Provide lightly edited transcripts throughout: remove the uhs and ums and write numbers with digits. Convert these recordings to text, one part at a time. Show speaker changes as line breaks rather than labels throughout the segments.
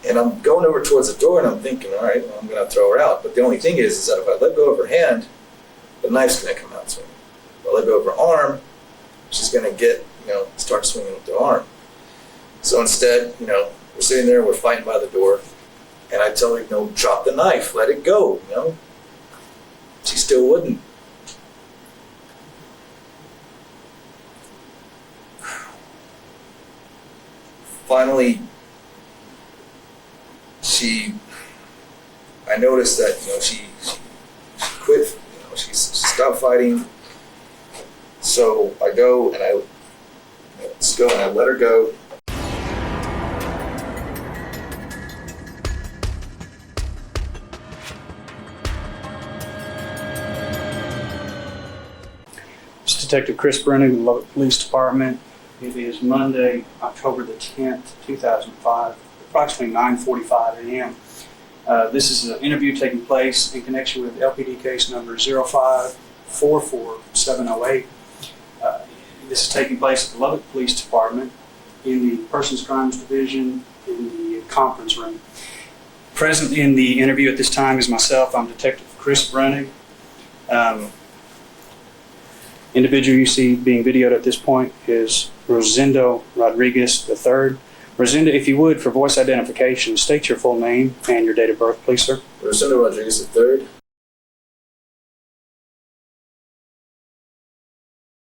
And I'm going over towards the door and I'm thinking, all right, well, I'm going to throw her out. But the only thing is that if I let go of her hand, the knife's going to come out swinging. If I let go of her arm, she's going to start swinging with the arm. So instead, we're sitting there, we're fighting by the door, and I tell her, drop the knife, let it go, She still wouldn't. Finally, I noticed that, she quit, she stopped fighting. So I go and I let her go.
It's Detective Chris Brennan of the Lubbock Police Department. It is Monday, October the 10th, 2005, approximately 9:45 a.m. This is an interview taking place in connection with LPD case number 0544708. This is taking place at the Lubbock Police Department in the Persons Crimes Division in the conference room. Present in the interview at this time is myself. I'm Detective Chris Brennan. Individual you see being videoed at this point is Rosendo Rodriguez III. Rosendo, if you would, for voice identification, state your full name and your date of birth, please, sir.
Rosendo Rodriguez III.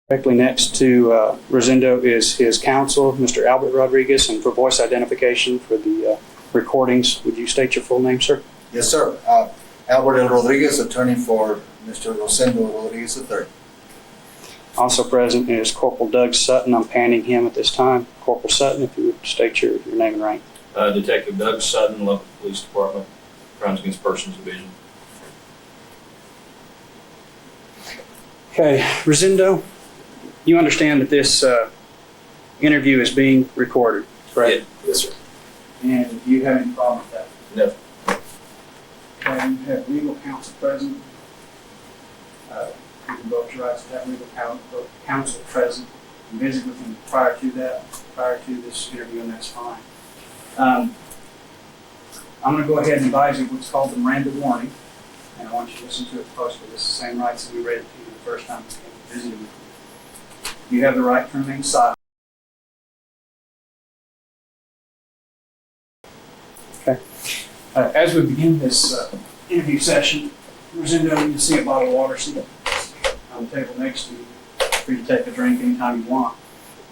Directly next to Rosendo is his counsel, Mr. Albert Rodriguez, and for voice identification for the recordings, would you state your full name, sir?
Yes, sir. Albert L. Rodriguez, attorney for Mr. Rosendo Rodriguez III.
Also present is Corporal Doug Sutton. I'm panning him at this time. Corporal Sutton, if you would state your name and rank.
Detective Doug Sutton, Lubbock Police Department, Crimes Against Persons Division.
Okay, Rosendo, you understand that this interview is being recorded, correct?
Yeah. Yes, sir.
And do you have any problem with that?
No.
Okay, you have legal counsel present. You can vote your rights to have legal counsel present and visit with him prior to this interview, and that's fine. I'm going to go ahead and advise you what's called the Miranda warning, and I want you to listen to it closely. This is the same rights that we read to you the first time we came to visit with you. You have the right to remain silent. Okay. As we begin this interview session, Rosendo, you see a bottle of water seat on the table next to you for you to take a drink anytime you want.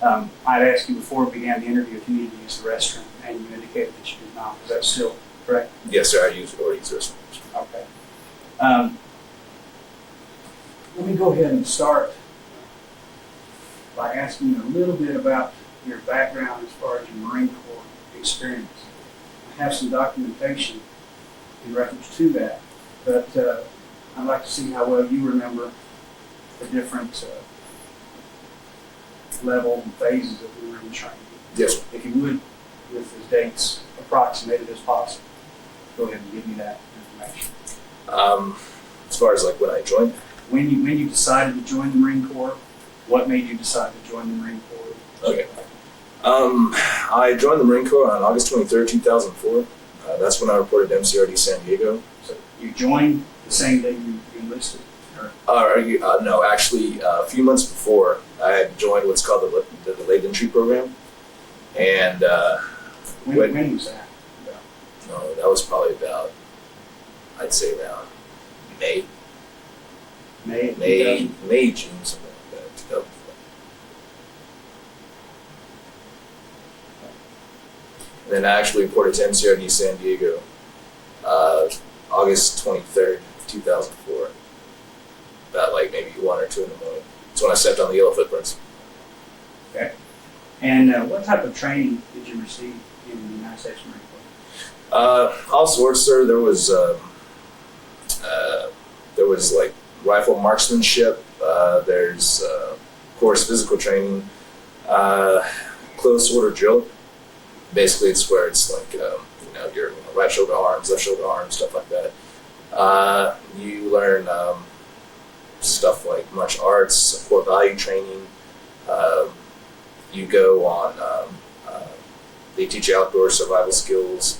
I'd asked you before we began the interview if you needed to use the restroom, and you indicated that you did not. Is that still correct?
Yes, sir. I use the restroom.
Okay. Let me go ahead and start by asking you a little bit about your background as far as your Marine Corps experience. I have some documentation in reference to that, but I'd like to see how well you remember the different level and phases of the Marine training.
Yes, sir.
If you would, with the dates approximated as possible, go ahead and give me that information.
As far as like when I joined?
When you decided to join the Marine Corps, what made you decide to join the Marine Corps?
Okay. I joined the Marine Corps on August 23rd, 2004. That's when I reported to MCRD San Diego.
So you joined the same day you enlisted?
No, actually, a few months before, I had joined what's called the delayed entry program. And
when was that?
No, that was probably about, I'd say around May, June, something like that. 2004. And then I actually reported to MCRD San Diego August 23rd, 2004. About like maybe 1 or 2 in the morning. That's when I stepped on the yellow footprints.
Okay. And what type of training did you receive in the United States Marine Corps?
All sorts, sir. There was like rifle marksmanship. There's of course physical training, close order drill. Basically, it's where it's like your right shoulder arms, left shoulder arms, stuff like that. You learn stuff like martial arts, core value training. You go on. They teach you outdoor survival skills.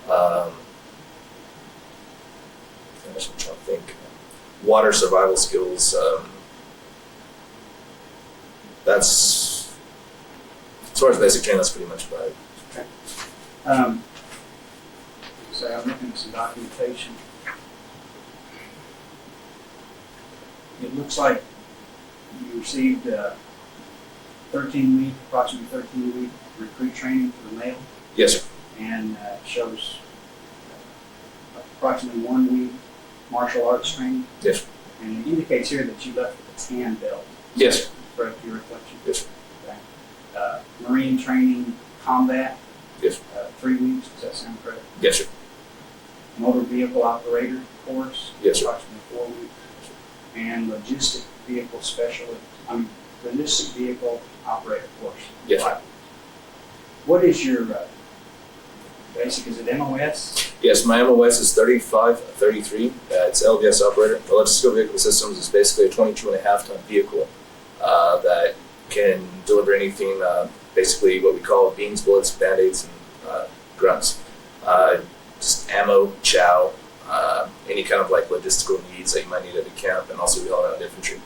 I'm trying to think. Water survival skills. That's as far as basic training. That's pretty much about it.
So I'm looking at some documentation. It looks like you received approximately 13-week recruit training for the male,
Yes, sir.
and shows approximately 1 week martial arts training.
Yes, sir.
And it indicates here that you left with a tan belt.
Yes, sir.
Correct your reflection?
Yes, sir.
Okay. Marine training combat,
Yes, sir.
3 weeks, does that sound correct?
Yes, sir.
Motor vehicle operator course,
Yes, sir.
approximately 4 weeks. And logistic vehicle operator course.
Yes, sir.
5 weeks. What is your basic, is it MOS?
Yes, my MOS is 3533. It's LVS operator. Logistical Vehicle Systems is basically a 22.5-ton vehicle that can deliver anything, basically what we call beans, bullets, band-aids, and grunts. Just ammo, chow, any kind of like logistical needs that you might need at a camp, and also we haul around infantry.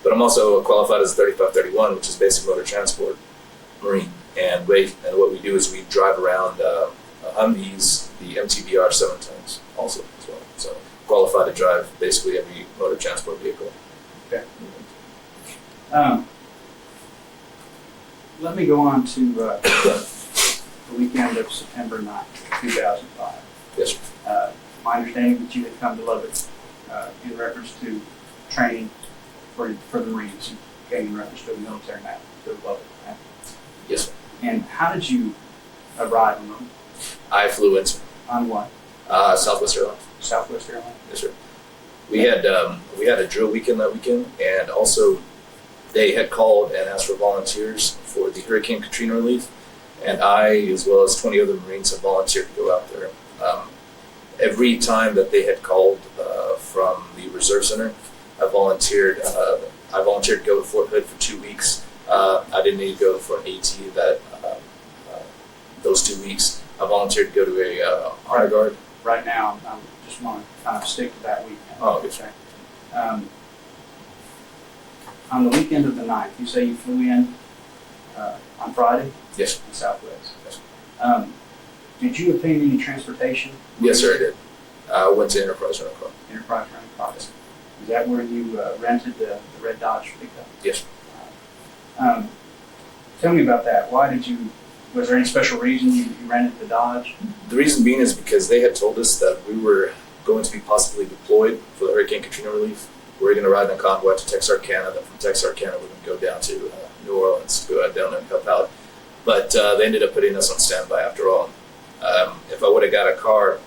But I'm also qualified as a 3531, which is basic motor transport, Marine. And what we do is we drive around Humvees, the MTBR 7 tons also as well. So qualified to drive basically every motor transport vehicle.
Okay. Let me go on to the weekend of September 9th, 2005.
Yes, sir.
My understanding that you had come to Lubbock in reference to training for the Marines, you came in reference to a military map to Lubbock, right?
Yes, sir.
And how did you arrive on them?
I flew in
On what?
Southwest Airlines.
Southwest Airlines?
Yes, sir. We had a drill weekend that weekend, and also they had called and asked for volunteers for the Hurricane Katrina relief, and I, as well as 20 other Marines, have volunteered to go out there. Every time that they had called from the Reserve Center, I volunteered to go to Fort Hood for 2 weeks. I didn't need to go for an AT those 2 weeks. I volunteered to go to a honor guard.
Right now, I just want to kind of stick to that weekend.
Oh, okay.
On the weekend of the 9th, you say you flew in on Friday?
Yes.
In Southwest.
Yes.
Did you obtain any transportation?
Yes, sir, I did. I went to Enterprise Rental Car.
Enterprise Rental Car. Is that where you rented the red Dodge pickup?
Yes.
Tell me about that. Was there any special reason you rented the Dodge?
The reason being is because they had told us that we were going to be possibly deployed for the Hurricane Katrina relief. We were going to ride in a convoy to Texarkana. Then from Texarkana, we were going to go down to New Orleans to go down and help out. But they ended up putting us on standby after all. If I would have got a car,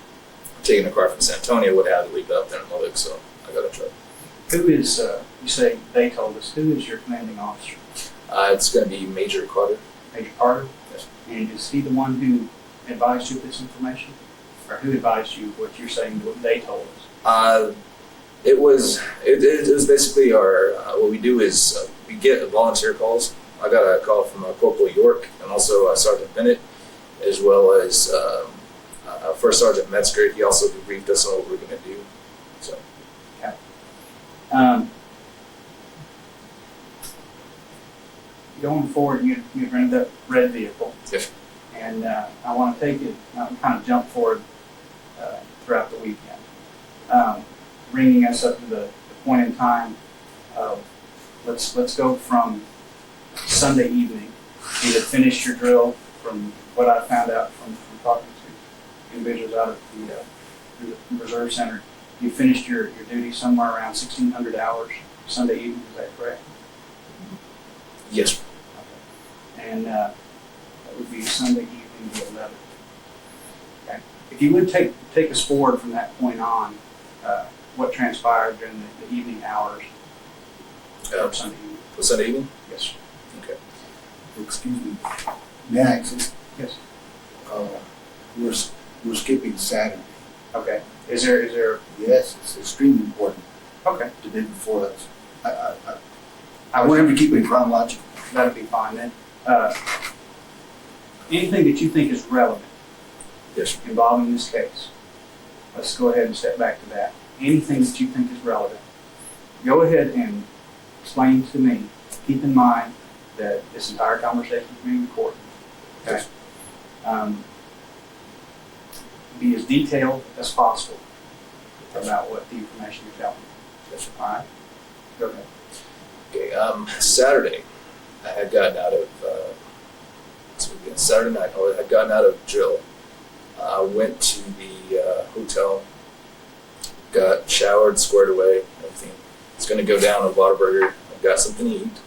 taken a car from San Antonio, I would have had to leave it up there in Lubbock, so I got a truck.
Who is, you say they told us, who is your commanding officer?
It's going to be Major Carter.
Major Carter?
Yes.
And is he the one who advised you of this information? Or who advised you what you're saying, what they told us?
It was basically what we do is we get volunteer calls. I got a call from Corporal York and also Sergeant Bennett, as well as First Sergeant Metzger. He also debriefed us on what we were going to do. So.
Okay. Going forward, you rented that red vehicle.
Yes.
And I want to take it, kind of jump forward throughout the weekend. Bringing us up to the point in time of, let's go from Sunday evening. You had finished your drill, from what I found out from talking to individuals out of the Reserve Center. You finished your duty somewhere around 1,600 hours Sunday evening, is that correct?
Yes.
Okay. And that would be Sunday evening the 11th. Okay. If you would take us forward from that point on, what transpired during the evening hours of Sunday evening?
Sunday evening?
Yes, sir.
Okay.
Excuse me. May I access?
Yes.
We're skipping Saturday.
Okay. Is there?
Yes, it's extremely important.
Okay.
The day before us. I want him to keep it chronological.
That'd be fine then. Anything that you think is relevant
Yes, sir.
involving this case. Let's go ahead and step back to that. Anything that you think is relevant, go ahead and explain to me. Keep in mind that this entire conversation is being recorded. Okay?
Yes.
Be as detailed as possible about what the information you're telling me.
Yes, sir.
All right? Go ahead.
Okay, Saturday, I had gotten out of, Saturday night, I had gotten out of drill. Went to the hotel, got showered, squared away, everything. Was going to go down to Whataburger, I got something to eat.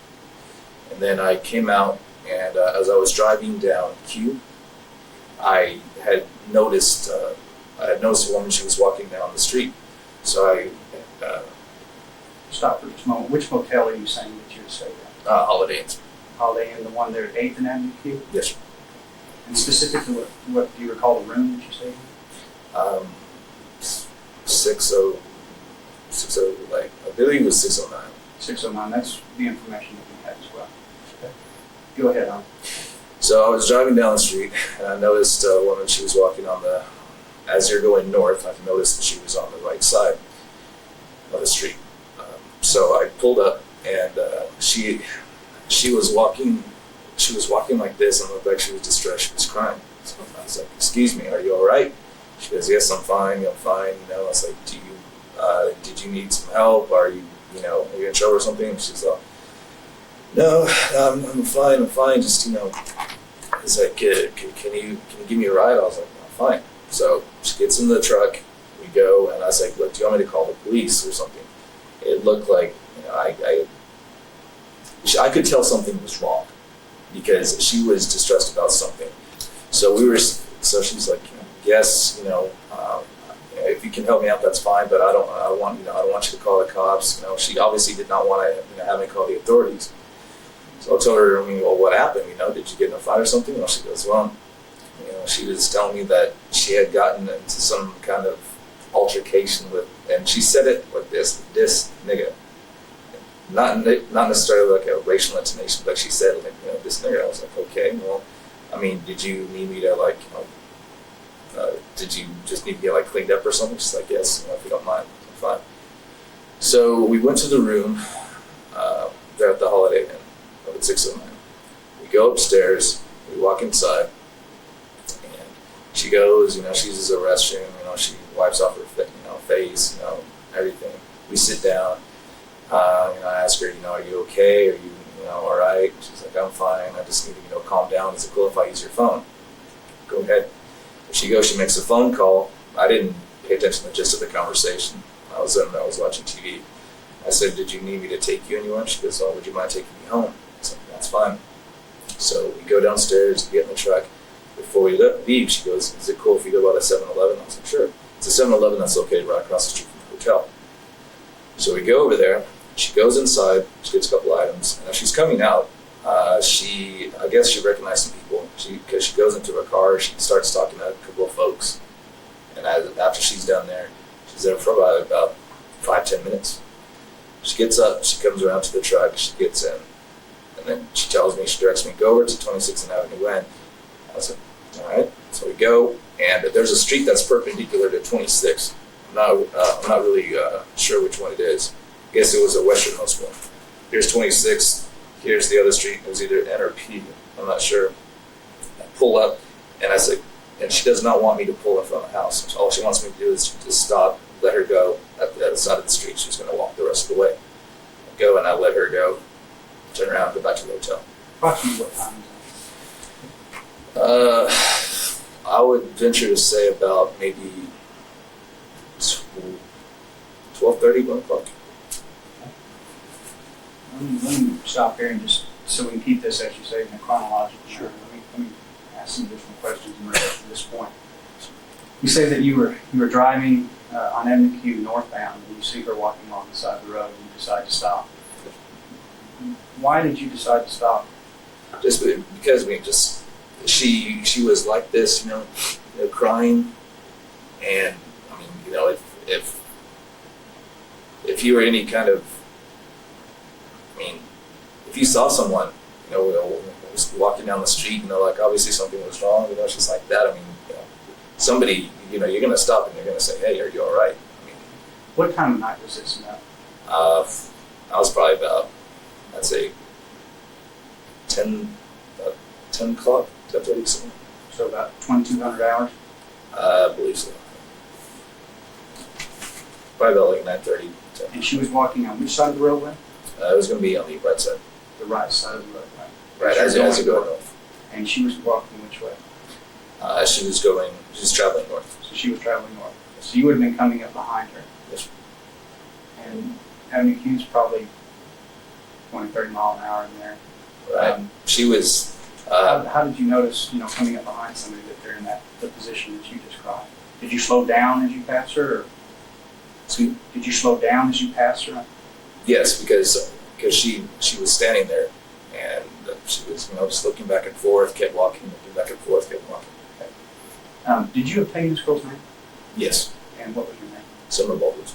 And then I came out, and as I was driving down Q, I had noticed a woman, she was walking down the street. So I,
Stop for just a moment. Which motel are you saying that you're staying at?
Holiday Inn.
Holiday Inn, the one there at 8th and Avenue Q?
Yes, sir.
And specifically, what do you recall the room that you stayed in?
60, like, I believe it was 609.
609, that's the information that we had as well. Okay. Go ahead, Hon.
So I was driving down the street, and I noticed a woman, she was walking on the, as you're going north, I noticed that she was on the right side of the street. So I pulled up, and she was walking like this, and looked like she was distressed, she was crying. So I was like, "Excuse me, are you all right?" She goes, "Yes, I'm fine, I'm fine." You know, I was like, did you need some help? Are you in trouble or something? She's like, "No, I'm fine, just, it's like, can you give me a ride?" I was like, "No, fine." So she gets in the truck, we go, and I was like, "Look, do you want me to call the police or something?" It looked like, I could tell something was wrong because she was distressed about something. So she's like, "Yes, if you can help me out, that's fine, but I don't want you to call the cops." She obviously did not want to have me call the authorities. So I told her, "Well, what happened? Did you get in a fight or something?" Well, she goes, "Well, she was telling me that she had gotten into some kind of altercation with," and she said it like this nigga. Not necessarily like a racial intonation, but she said, like, "This nigga." I was like, "Okay, well, did you need me to, did you just need to get, cleaned up or something?" She's like, "Yes, if you don't mind, I'm fine." So we went to the room there at the Holiday Inn up at 609. We go upstairs, we walk inside, and she goes, she uses a restroom, she wipes off her face, everything. We sit down. I ask her, "Are you okay? Are you, all right?" She's like, "I'm fine. I just need to, calm down. Is it cool if I use your phone?" Go ahead. She goes, she makes a phone call. I didn't pay attention to the gist of the conversation. I was watching TV. I said, "Did you need me to take you anywhere?" She goes, "Oh, would you mind taking me home?" I said, "That's fine." So we go downstairs, get in the truck. Before we leave, she goes, "Is it cool if we go by the 7-Eleven?" I was like, "Sure." It's a 7-Eleven that's located right across the street from the hotel. So we go over there. She goes inside. She gets a couple items. And as she's coming out, I guess she recognized some people. Because she goes into her car, she starts talking to a couple of folks. And after she's done there, she's there for about 5-10 minutes. She gets up, she comes around to the truck, she gets in, and then she tells me, she directs me, "Go over to 26th and Avenue N." I was like, "All right." So we go, and there's a street that's perpendicular to 26th. I'm not really sure which one it is. I guess it was a westernmost one. Here's 26th, here's the other street. It was either N or P, I'm not sure. I pull up, and I said, and she does not want me to pull in front of the house. All she wants me to do is just stop, let her go at the other side of the street. She's going to walk the rest of the way. I go, and I let her go, turn around, go back to the hotel.
Approximately what time is that?
I would venture to say about maybe 12:30, 1 o'clock.
Let me stop here and just, so we can keep this, as you say, in a chronological order. Let me ask some additional questions in relation to this point. You say that you were driving on Avenue Q northbound, and you see her walking along the side of the road, and you decide to stop. Why did you decide to stop?
Just because she was like this, crying, and if you were any kind of, if you saw someone, was walking down the street, obviously something was wrong, just like that. somebody, you're going to stop and you're going to say, hey, are you all right? I mean,
What time of night was this now?
I was probably about, I'd say, 10 o'clock, 10:30, something.
So about 2,200 hours?
I believe so. Probably about like 9:30. 10.
And she was walking on which side of the roadway?
It was going to be on the right side.
The right side of the roadway.
Right,
She was
as you
going
go north.
And she was walking which way?
She was traveling north.
So she was traveling north. So you would have been coming up behind her.
Yes.
And Avenue Q's probably 20, 30 mile an hour in there.
Right. She was,
How did you notice, coming up behind somebody that they're in the position that you described? Did you slow down as you passed her? Or did you slow down as you passed her?
yes, because she was standing there and she was, just looking back and forth, kept walking, looking back and forth, kept walking.
Did you obtain this girl's name?
Yes,
And what was your name?
Summer Baldwin.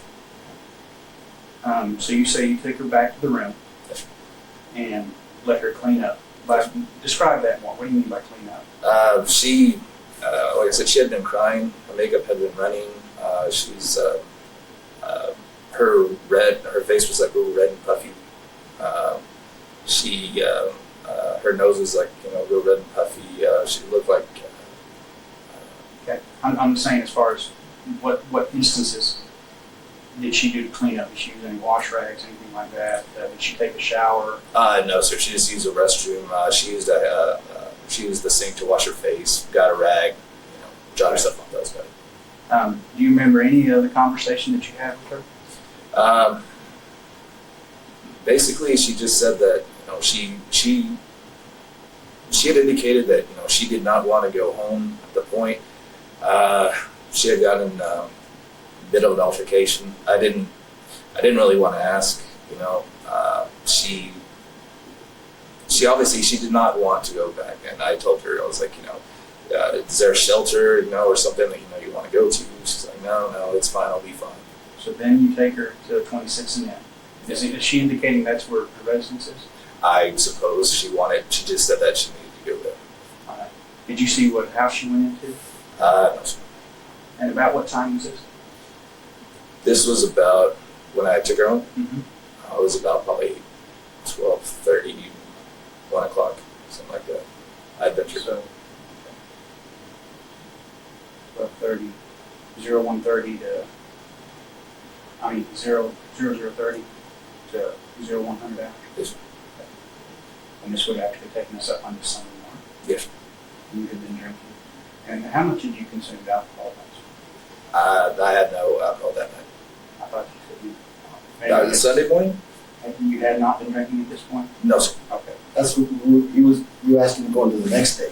So you say you took her back to the room
Yes.
and let her clean up. But describe that more. What do you mean by clean up?
She, like I said, she had been crying. Her makeup had been running. Her face was like real red and puffy. Her nose was like, real red and puffy. She looked like.
Okay. I'm just saying as far as what instances did she do to clean up? Did she use any wash rags, anything like that? Did she take a shower?
No, sir. She just used a restroom. She used the sink to wash her face. Got a rag. Dried herself off. That was about it.
Do you remember any of the conversation that you had with her?
Basically, she just said that she had indicated that she did not want to go home at the point. She had gotten a bit of an altercation. I didn't really want to ask. She obviously she did not want to go back, and I told her, I was like, is there a shelter, or something that you want to go to? She's like, no, it's fine, I'll be fine.
So then you take her to 26 and N. Is she indicating that's where her residence is?
I suppose she just said that she needed to go there.
All right. Did you see what house she went into?
No, sir.
And about what time was this?
This was about when I took her home.
Mm-hmm.
It was about probably 12:30, 1 o'clock, something like that. I'd venture.
So 12:30, 01:30 to 00:30 to 0100 hours.
Yes.
And this would actually taken us up on the Sunday morning.
Yes.
And you had been drinking. And how much did you consume of alcohol?
I had no alcohol that night.
I thought you said you.
That was Sunday morning?
You had not been drinking at this point?
No, sir.
Okay.
That's what you asked him to go into the next day.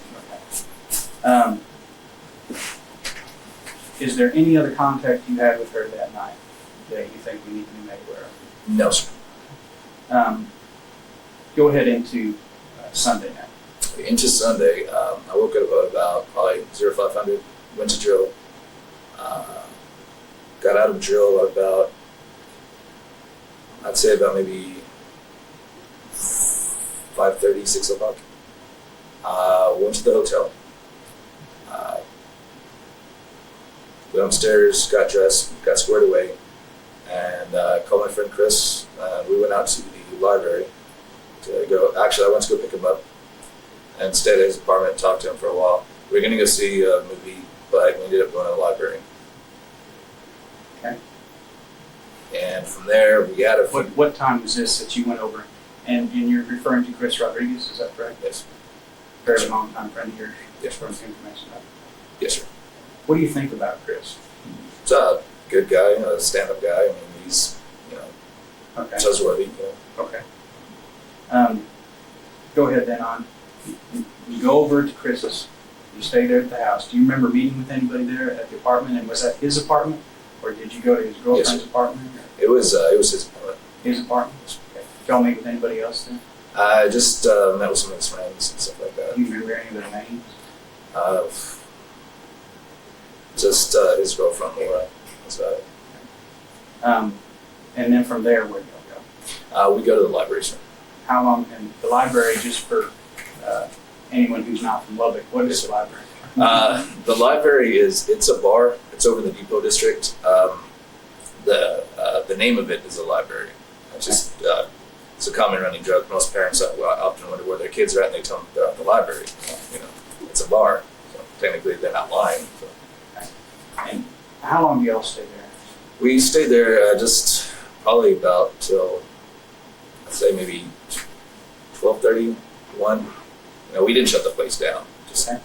Is there any other contact you had with her that night that you think we need to be made aware of?
No, sir.
Go ahead into Sunday now.
Into Sunday, I woke up about probably 0500, went to drill. Got out of drill at about, I'd say about maybe 5:30, 6 o'clock. Went to the hotel. Went upstairs, got dressed, got squared away, and called my friend Chris. We went out to the library to go. Actually, I went to go pick him up and stayed at his apartment and talked to him for a while. We were going to go see a movie, but we ended up going to the library.
Okay.
And from there, we had a few.
What time was this that you went over? And you're referring to Chris Rodriguez, is that correct?
Yes.
Very long time friend of yours.
Yes.
For information about.
Yes, sir.
What do you think about Chris?
He's a good guy, a stand-up guy. I mean, he's,
Okay.
trustworthy.
Okay. Go ahead then on. You go over to Chris's. You stay there at the house. Do you remember meeting with anybody there at the apartment? And was that his apartment, or did you go to his girlfriend's apartment?
It was his apartment.
His apartment. Okay. Did y'all meet with anybody else then?
I just met with some of his friends and stuff like that.
Do you remember any of their names?
Just his girlfriend Laura. That's about it.
And then from there, where do y'all go?
We go to the library, sir.
How long? And the library, just for anyone who's not from Lubbock, what is the library?
The library it's a bar. It's over in the Depot District. The name of it is a library. It's just it's a common running joke. Most parents often wonder where their kids are at, and they tell them they're at the library. You know, it's a bar. So technically, they're not lying. So.
And how long do y'all stay there?
We stayed there just probably about till I'd say maybe 12:30, 1. You know, we didn't shut the place down. Just
Okay.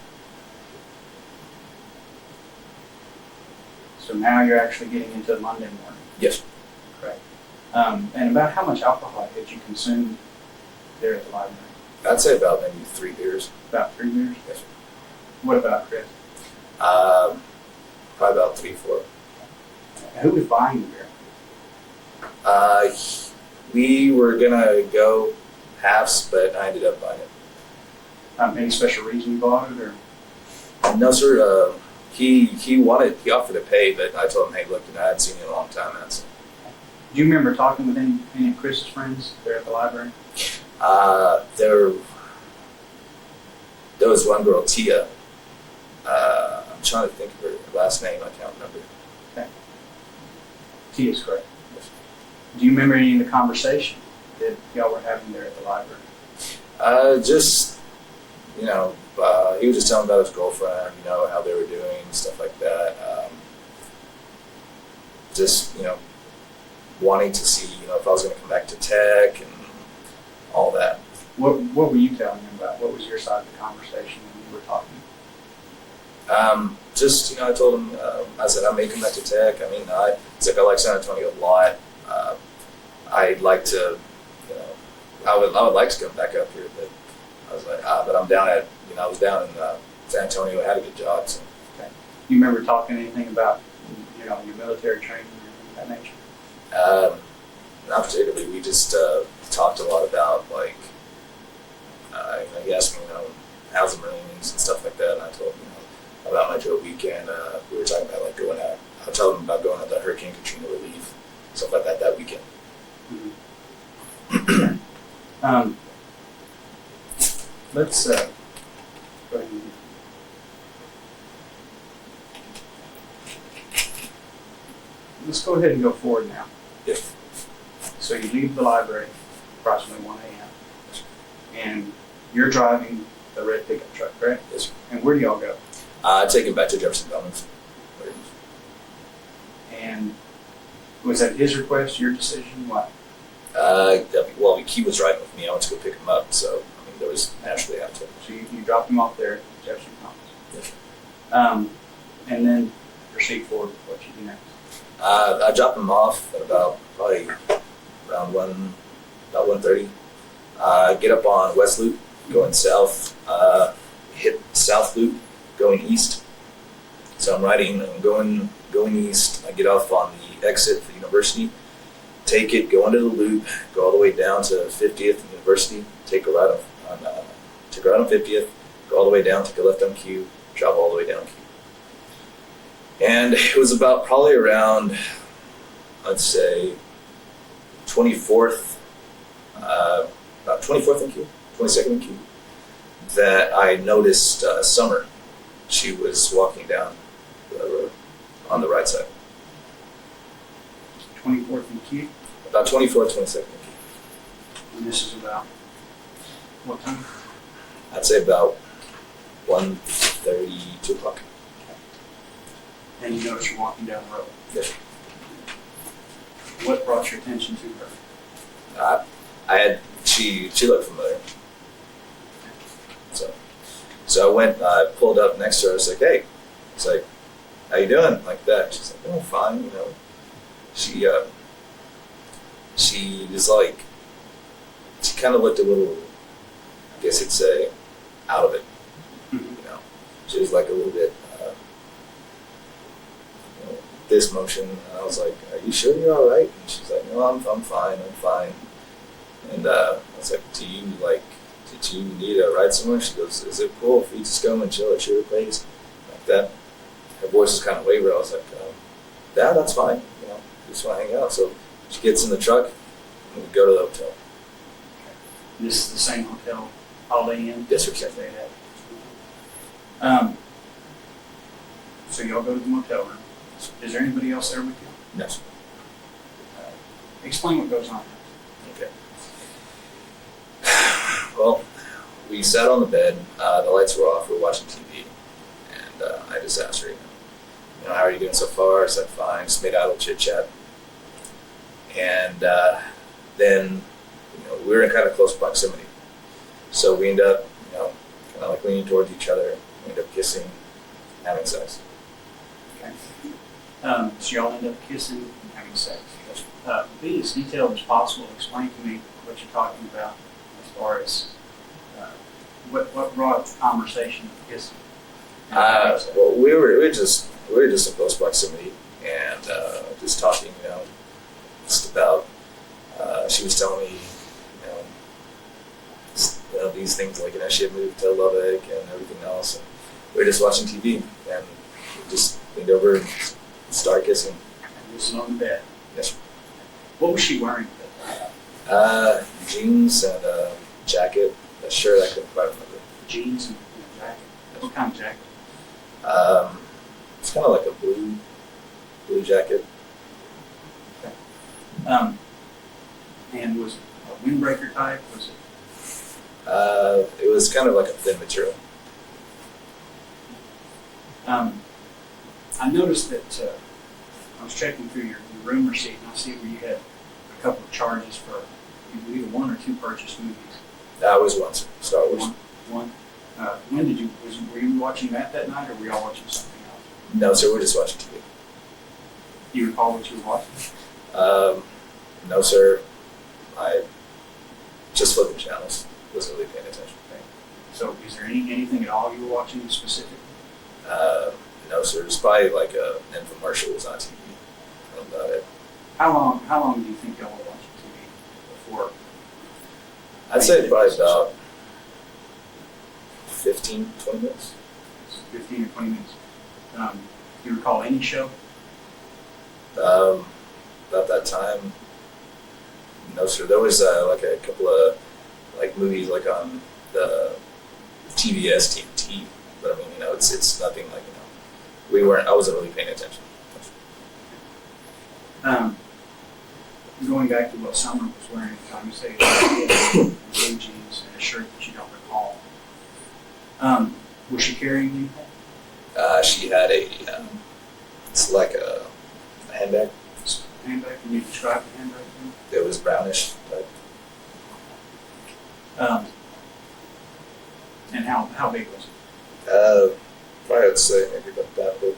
So now you're actually getting into Monday morning.
yes.
Correct. And about how much alcohol had you consumed there at the library?
I'd say about maybe 3 beers.
About 3 beers?
Yes.
What about Chris?
Probably about 3, 4.
Who was buying the beer?
We were gonna go halves, but I ended up buying it.
Any special reason you bought it, or?
No, sir. He offered to pay, but I told him, hey, look, I hadn't seen you in a long time. So.
Do you remember talking with any of Chris's friends there at the library?
There was one girl, Tia. I'm trying to think of her last name. I can't remember.
T is correct. Do you remember any of the conversation that y'all were having there at the library?
Just, you know, he was just telling about his girlfriend, you know, how they were doing, stuff like that. Just, you know, wanting to see, you know, if I was going to come back to tech and all that.
What were you telling him about? What was your side of the conversation when you were talking?
Just, you know, I told him, I said, I may come back to tech. I mean, it's like I like San Antonio a lot. I'd like to, you know, I would like to come back up here, but I was like, but I'm down at, you know, I was down in San Antonio, I had a good job. So.
Okay. You remember talking anything about, you know, your military training or anything of that nature?
Not particularly. We just talked a lot about, like, you know, he asked me, you know, how's the Marines and stuff like that, and I told him, you know, about my drill weekend. We were talking about, like, going out. I told him about going out to Hurricane Katrina relief, stuff like that weekend.
Mm-hmm. Let's go ahead and let's go ahead and go forward now.
Yes.
So you leave the library approximately 1 a.m. and you're driving the red pickup truck, correct?
Yes.
And where do y'all go?
Take him back to Jefferson Commons.
And was that his request, your decision? What?
Well, he was riding with me. I went to go pick him up, so I mean, there was naturally out to him.
So you dropped him off there at Jefferson Commons.
Yes.
And then proceed forward with what you do next.
I dropped him off at about probably around 1:30. Get up on West Loop, going south. Hit South Loop, going east. So I'm going east. I get off on the exit for University. Take it, go into the loop, go all the way down to 50th and University. Take a right on 50th. Go all the way down. Take a left on Q. Drop all the way down Q. And it was probably around, I'd say, 24th, about 24th and Q, 22nd and Q, that I noticed Summer. She was walking down the road on the right side.
24th and Q.
About 24th, 22nd and Q.
And this is about what time?
I'd say about 1:30, 2 o'clock.
And you notice you're walking down the road.
Yes.
What brought your attention to her?
She looked familiar. So I went, I pulled up next to her. I was like, hey, it's like, how you doing? Like that. She's like, oh, fine. You know, she was like, she kind of looked a little, I guess you'd say, out of it. You know, she was like a little bit, you know, this motion. And I was like, are you sure you're all right? And she's like, no, I'm fine. And I was like, did you need a ride somewhere? She goes, is it cool if we just go and chill at your place? Like that. Her voice was kind of wavered. I was like, yeah, that's fine. You know, just want to hang out. So she gets in the truck and we go to the hotel.
This is the same hotel Holiday Inn?
Yes, sir.
That they had. So y'all go to the motel room. Is there anybody else there with you?
No.
Explain what goes on.
Okay. Well, we sat on the bed. The lights were off. We were watching TV, and I just asked her, how are you doing so far? I said, fine. Just made idle chit chat, and then, we were in kind of close proximity, so we end up, kind of like leaning towards each other. We end up kissing, having sex.
Okay. So y'all end up kissing and having sex. Be as detailed as possible. Explain to me what you're talking about as far as what brought the conversation of kissing.
Well, we were just in close proximity, and just talking, just about. She was telling me, these things like, she had moved to Lubbock and everything else, and we were just watching TV, and we just leaned over and started kissing.
And this is on the bed.
Yes.
What was she wearing at that time?
Jeans and a jacket, a shirt. I couldn't quite remember.
Jeans and a jacket. What kind of jacket?
It's kind of like a blue jacket.
And was it a windbreaker type? Was it?
It was kind of like a thin material.
I noticed that I was checking through your room receipt, and I see where you had a couple of charges for either 1 or 2 purchased movies.
That was once Star Wars.
One. When did you? Were you watching that night, or were y'all watching something else?
No, sir, we're just watching TV.
Do you recall what you were watching?
No, sir. I just flipping channels. Wasn't really paying attention.
So, is there anything at all you were watching specifically?
No, sir. It's probably like an infomercial was on TV. About it.
How long do you think y'all were watching TV before?
I'd say probably about 15, 20 minutes.
15 or 20 minutes. Do you recall any show?
About that time, no, sir. There was like a couple of like movies like on the TBS, TNT, but I mean, it's nothing like, I wasn't really paying attention.
Going back to what Summer was wearing at the time, you say blue jeans and a shirt that you don't recall. Was she carrying anything?
She had it's like a handbag.
Handbag? Can you describe the handbag to me?
It was brownish.
And how big was it?
Probably I'd say maybe about that big.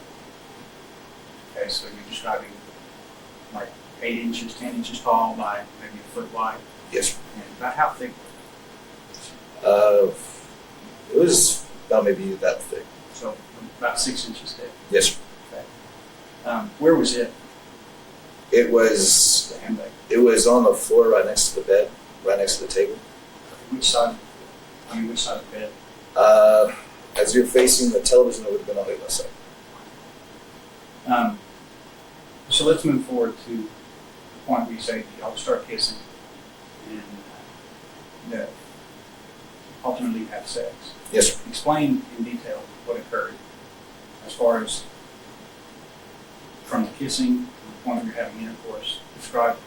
Okay, so you're describing like 8 inches, 10 inches tall by maybe a foot wide.
Yes.
And about how thick?
It was about maybe that thick.
So about 6 inches thick.
Yes.
Okay. Where was it?
It was.
The handbag.
It was on the floor right next to the bed, right next to the table.
Which side? Which side of the bed?
As you're facing the television, it would have been on the other side.
So let's move forward to the point where you say y'all start kissing and that ultimately have sex.
Yes, sir.
Explain in detail what occurred as far as from the kissing to the point where you're having intercourse. Describe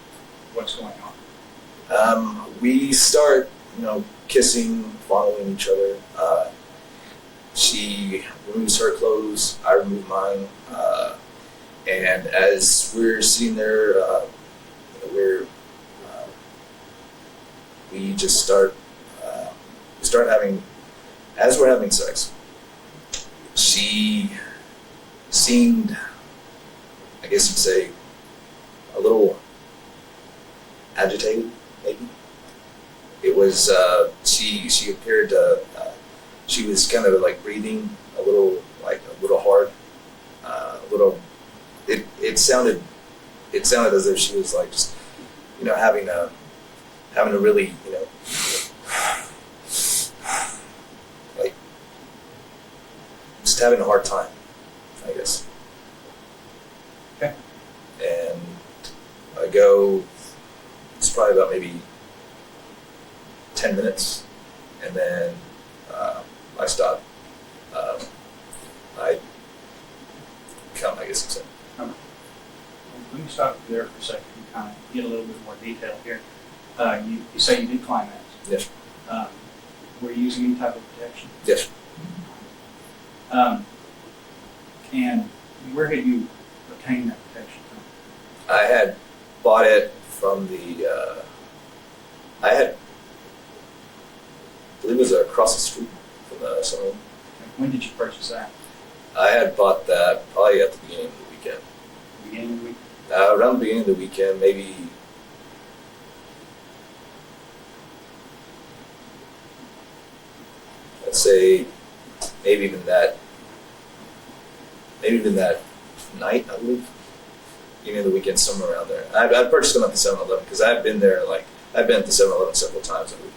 what's going on.
We start, kissing, fondling each other. She removes her clothes, I remove mine, and as we're sitting there, we just start having, as we're having sex, she seemed, I guess you'd say, a little agitated, maybe. It was, she appeared to, she was kind of like breathing a little hard, it sounded as if she was like just, having a really, like just having a hard time, I guess.
Okay.
And I go, it's probably about maybe 10 minutes, and then I stop. I I guess you said.
Let me stop you there for a second and kind of get a little bit more detail here. You say you did climax.
Yes.
Were you using any type of protection?
Yes.
And where had you obtained that protection from?
I had bought it from the, I believe it was across the street from the Summer.
When did you purchase that?
I had bought that probably at the beginning of the weekend.
Beginning of the week?
Around the beginning of the weekend, maybe, let's say, maybe even that night, I believe. Beginning of the weekend, somewhere around there. I purchased them at the 7-Eleven because I've been there, I've been at the 7-Eleven several times a week.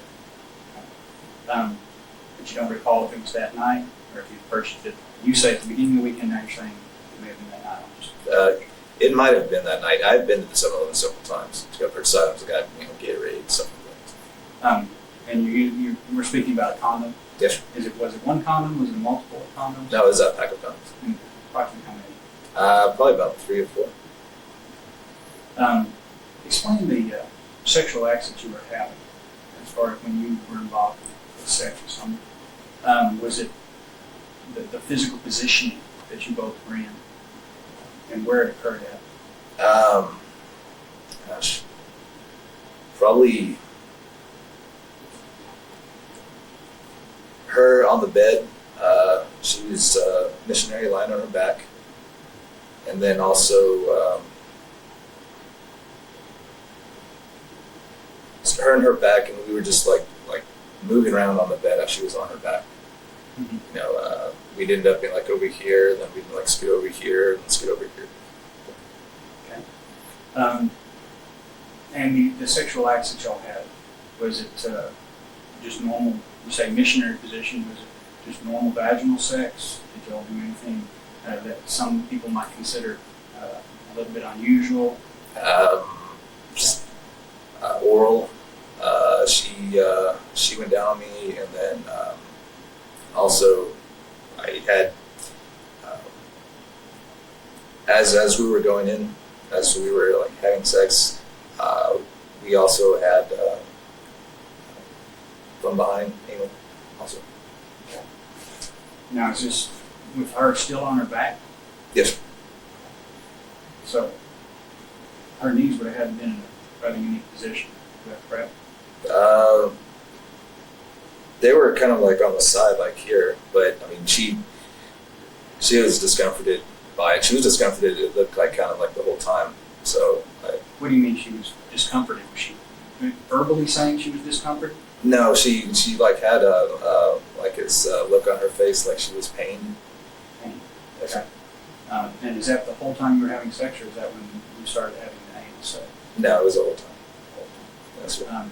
But you don't recall if it was that night or if you purchased it. You say at the beginning of the weekend, now you're saying it may have been that night.
It might have been that night. I've been to the 7-Eleven several times to go purchase items. I got, Gatorade, something like that.
And you were speaking about a condom.
Yes.
Was it one condom? Was it multiple condoms?
No, it was a pack of condoms.
Approximately how many?
Probably about 3 or 4.
Explain the sexual acts that you were having as far as when you were involved with sex or something. Was it the physical positioning that you both were in and where it occurred at?
Gosh. Probably her on the bed. She was missionary lying on her back. And then also her and her back, and we were just like moving around on the bed as she was on her back.
Mm-hmm.
We'd end up being like over here, then we'd like scoot over here and scoot over here.
Okay. And the sexual acts that y'all had, was it just normal, you say missionary position, was it just normal vaginal sex? Did y'all do anything that some people might consider a little bit unusual?
Just oral. She went down on me, and then also I had as we were going in, as we were like having sex, we also had from behind anal also.
Now, is this with her still on her back?
Yes.
So her knees would have had been in a rather unique position. Is that correct?
They were kind of like on the side, like here, but I mean, she was discomforted by it. She was discomforted. It looked like kind of like the whole time. So.
What do you mean she was discomforted? Was she verbally saying she was discomforted?
No, she like had like this look on her face, like she was pained.
Pain. Okay. And is that the whole time you were having sex, or is that when you started having the anal sex?
No, it was the whole time.
The whole time.
That's right.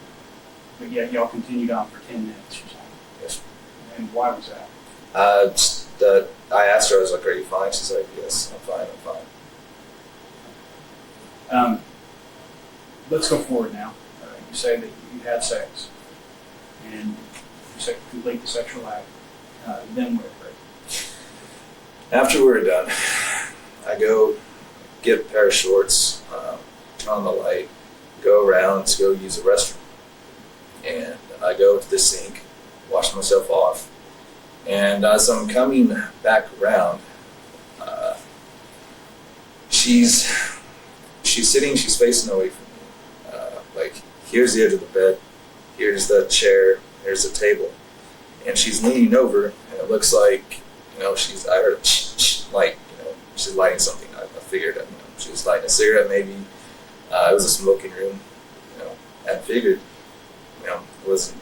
But yet y'all continued on for 10 minutes or something.
Yes.
And why was that?
I asked her, I was like, "Are you fine?" She's like, "Yes, I'm fine. I'm fine."
Let's go forward now. You say that you had sex, and you say complete the sexual act. Then what occurred?
After we were done, I go get a pair of shorts, turn on the light, go around to go use the restroom. And I go to the sink, wash myself off, and as I'm coming back around, she's sitting, she's facing away from me. Like, here's the edge of the bed, here's the chair, here's the table, and she's leaning over, and it looks like, I heard a like, she's lighting something. I figured, she was lighting a cigarette maybe. It was a smoking room, I figured, it wasn't,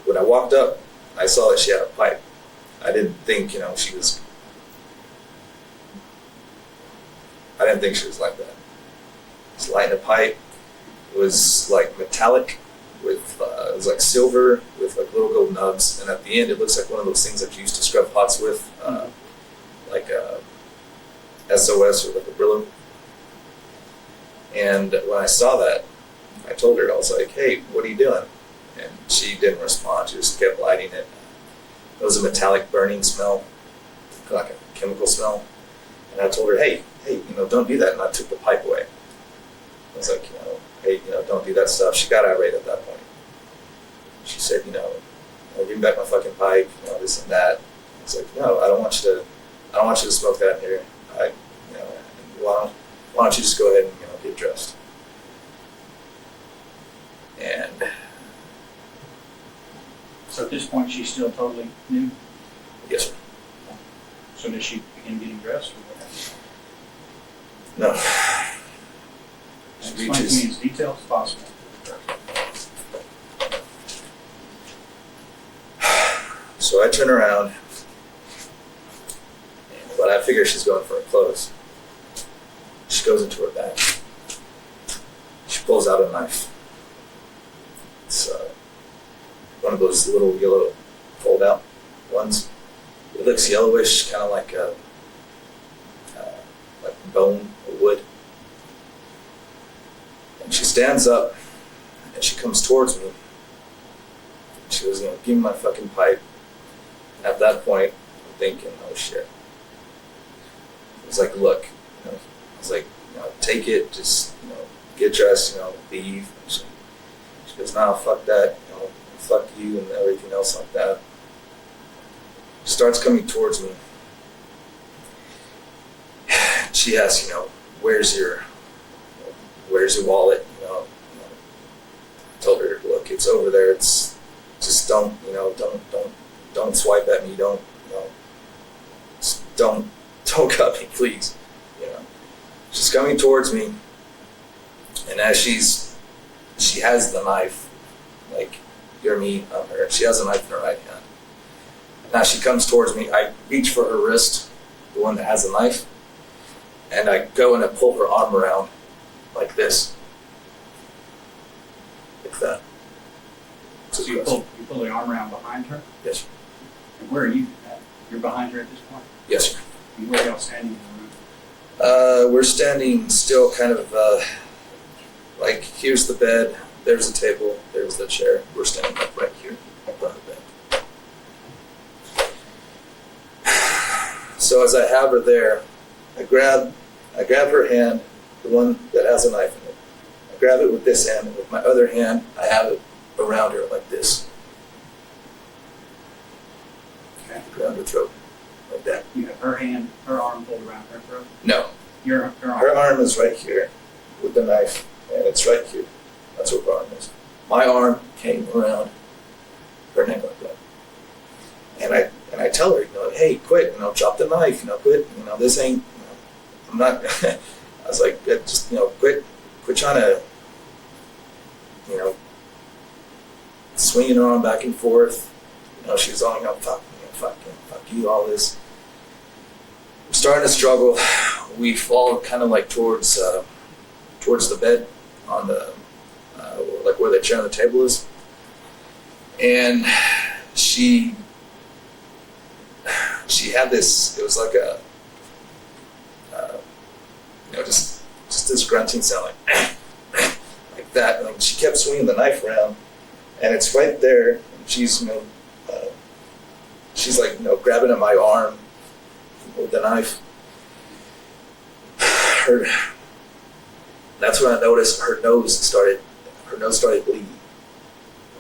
when I walked up, I saw that she had a pipe. I didn't think, I didn't think she was like that. She's lighting a pipe. It was like metallic with, it was like silver with like little gold nubs. And at the end, it looks like one of those things that you used to scrub pots with, like SOS or like a Brillo. And when I saw that, I told her, I was like, "Hey, what are you doing?" And she didn't respond. She just kept lighting it. It was a metallic burning smell, like a chemical smell. And I told her, hey, don't do that. And I took the pipe away. I was like, hey, don't do that stuff. She got irate at that point. She said, give me back my fucking pipe, this and that. I was like, no, I don't want you to smoke that in here. Why don't you just go ahead and, get dressed. And
So at this point, she's still totally new?
yes, sir.
So does she begin getting dressed or what happens?
No. She
Explain to me
reaches,
as detailed as possible.
so I turn around, but I figure she's going for her clothes. She goes into her bag. She pulls out a knife. It's one of those little yellow fold-out ones. It looks yellowish, kind of like bone or wood. And she stands up and she comes towards me. She goes, give me my fucking pipe. At that point, I'm thinking, oh shit. I was like, look, I was like, take it, just, get dressed, leave. She goes, no, fuck that, fuck you and everything else like that. She starts coming towards me. She asks, where's your wallet? I told her, look, it's over there. It's just don't swipe at me. Don't cut me, please. She's coming towards me, and as she has the knife, like you're me, I'm her. She has a knife in her right hand. Now she comes towards me. I reach for her wrist, the one that has the knife, and I go and I pull her arm around like this. Like that.
So you pull the arm around behind her?
Yes, sir.
And where are you at? You're behind her at this point?
Yes, sir.
And where are y'all standing in the room?
We're standing still kind of like here's the bed, there's the table, there's the chair. We're standing up right here in front of the bed. So as I have her there, I grab her hand, the one that has a knife in it. I grab it with this hand, and with my other hand, I have it around her like this.
Okay.
Around her throat, like that.
You have her arm pulled around her throat?
No,
Her arm.
her arm is right here with the knife, and it's right here. That's where her arm is. My arm came around her neck like that. And I tell her, hey, quit, drop the knife, quit, this ain't, I'm not, I was like, just, quit trying to, swinging her arm back and forth. She was all, fuck you, all this. We're starting to struggle. We fall kind of like towards the bed on the, like where the chair and the table is. And she had this, it was like a, just this grunting sound, like that. And she kept swinging the knife around, and it's right there. And she's, she's like, grabbing at my arm with the knife. That's when I noticed her nose started bleeding.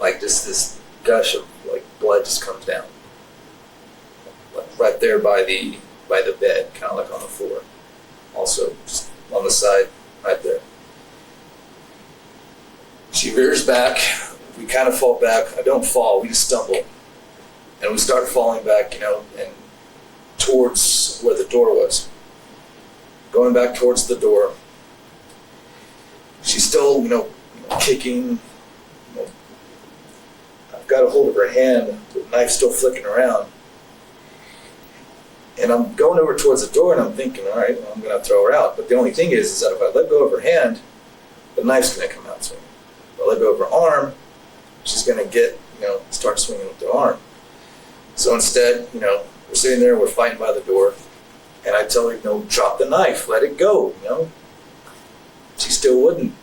Like this gush of like blood just comes down. Like right there by the bed, kind of like on the floor. Also, just on the side, right there. She rears back. We kind of fall back. I don't fall. We just stumble, and we start falling back, and towards where the door was. Going back towards the door. She's still, kicking. I've got a hold of her hand, the knife still flicking around. And I'm going over towards the door, and I'm thinking, all right, well, I'm going to throw her out. But the only thing is that if I let go of her hand, the knife's going to come out swinging. If I let go of her arm, she's going to start swinging with the arm. So instead, we're sitting there, we're fighting by the door, and I tell her, drop the knife, let it go, She still wouldn't.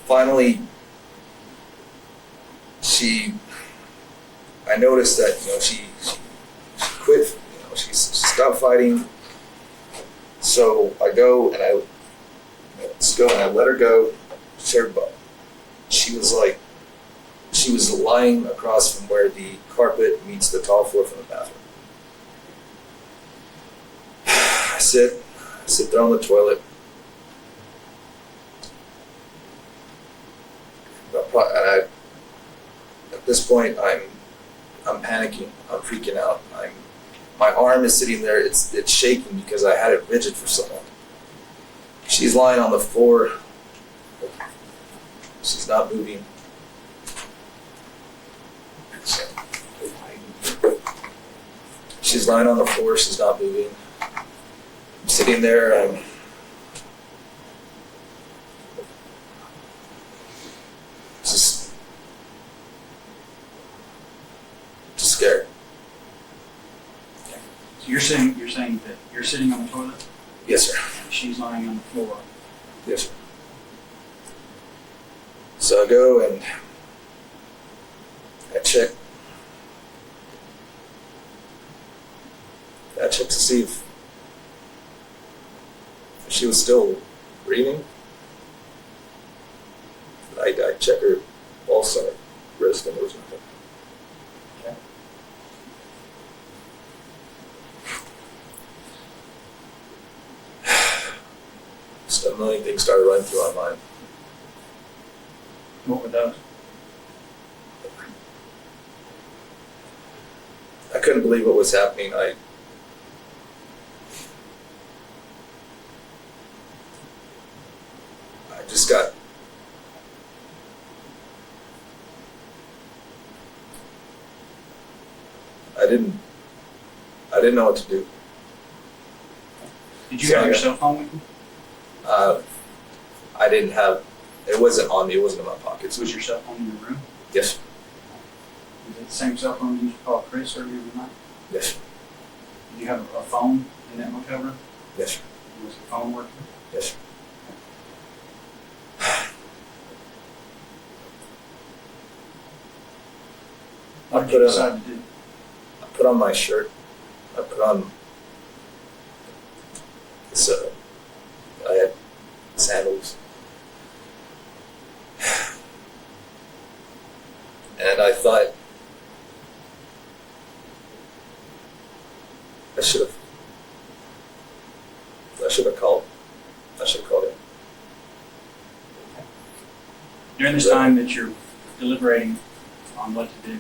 finally, I noticed that, she quit, she stopped fighting. So I go and I let her go. She was lying across from where the carpet meets the tile floor from the bathroom. I sit there on the toilet. At this point, I'm panicking. I'm freaking out. My arm is sitting there. It's shaking because I had it rigid for so long. She's lying on the floor. She's not moving. She's lying on the floor. She's not moving. I'm sitting there. Just scared.
So you're saying that you're sitting on the toilet
Yes, sir.
and she's lying on the floor.
Yes, sir. So I go and I check. I check to see if she was still breathing. I check her pulse on her wrist and there was nothing.
Okay.
Just a million things started running through my mind.
What were those?
I couldn't believe what was happening. I just got I didn't know what to do.
Did you have your cell phone with you?
I didn't have, it wasn't on me, it wasn't in my pockets.
Was your cell phone in your room?
Yes,
Was it the same cell phone you used to call Chris earlier tonight?
yes,
Did you have a phone in that motel room?
yes,
Was the phone working?
yes.
What did you decide to do?
I put on my shirt. I put on this, I had sandals. And I thought I should have called him.
During this time that you're deliberating on what to do,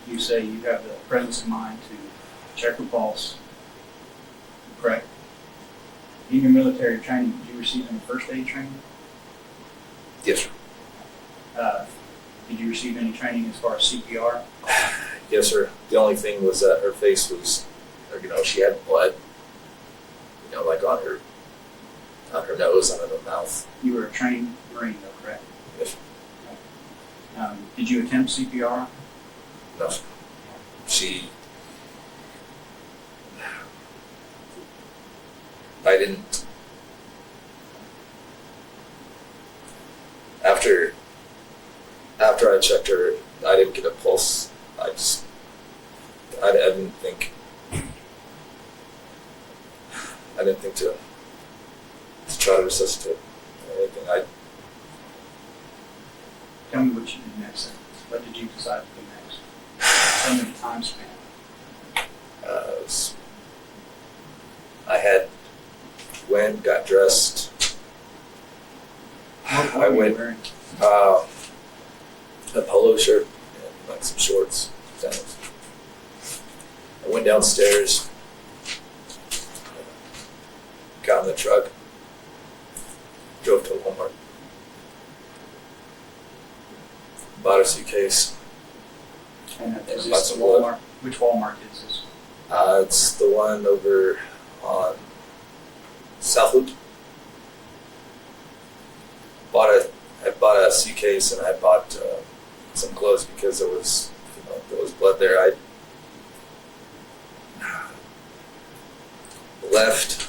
you say you have the presence of mind to check your pulse, correct? In your military training, did you receive any first aid training?
Yes, sir.
Did you receive any training as far as CPR?
Yes, sir. The only thing was that her face was, she had blood, like on her nose, on her mouth.
You were a trained Marine, though, correct?
Yes, sir.
Did you attempt CPR?
No, sir. I didn't. After I checked her, I didn't get a pulse. I didn't think to try to resuscitate or anything.
Tell me what you did next. What did you decide to do next? Tell me the time span.
I got dressed.
What
I
were you
went
wearing?
A polo shirt and like some shorts, sandals. I went downstairs, got in the truck, drove to Walmart, bought a suitcase.
And is
Lots
this
of
the Walmart? Which Walmart is this?
It's the one over on South Loop. I bought a suitcase and I bought some clothes because there was blood there. I left,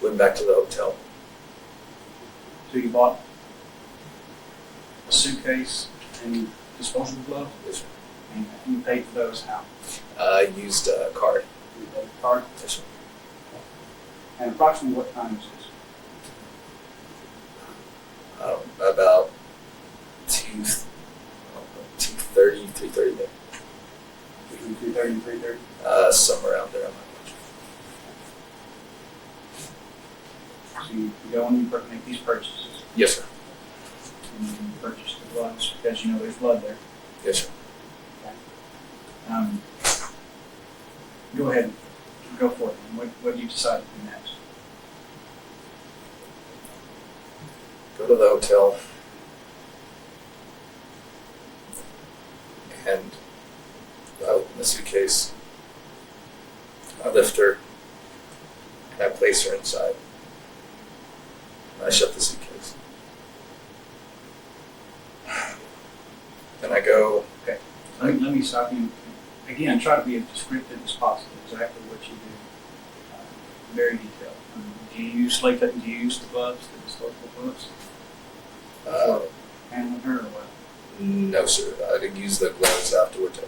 went back to the hotel.
So you bought suitcase and disposable gloves?
Yes, sir.
And you paid for those how?
I used a card.
You paid a card?
Yes, sir.
And approximately what time is this?
About 2:30, 3:30 there.
Between 2:30 and 3:30?
Somewhere around there. I'm not sure.
So you go and you make these purchases,
Yes, sir.
and you purchase the gloves because you know there's blood there.
Yes, sir.
Go ahead, go for it. What do you decide to do next?
Go to the hotel and I open the suitcase. I lift her and I place her inside. And I shut the suitcase. Then I go, okay.
Let me stop you. Again, try to be as descriptive as possible, exactly what you do. Very detailed. Do you use do you use the gloves, the disposable gloves? Handling her or what?
No, sir. I didn't use the gloves afterwards.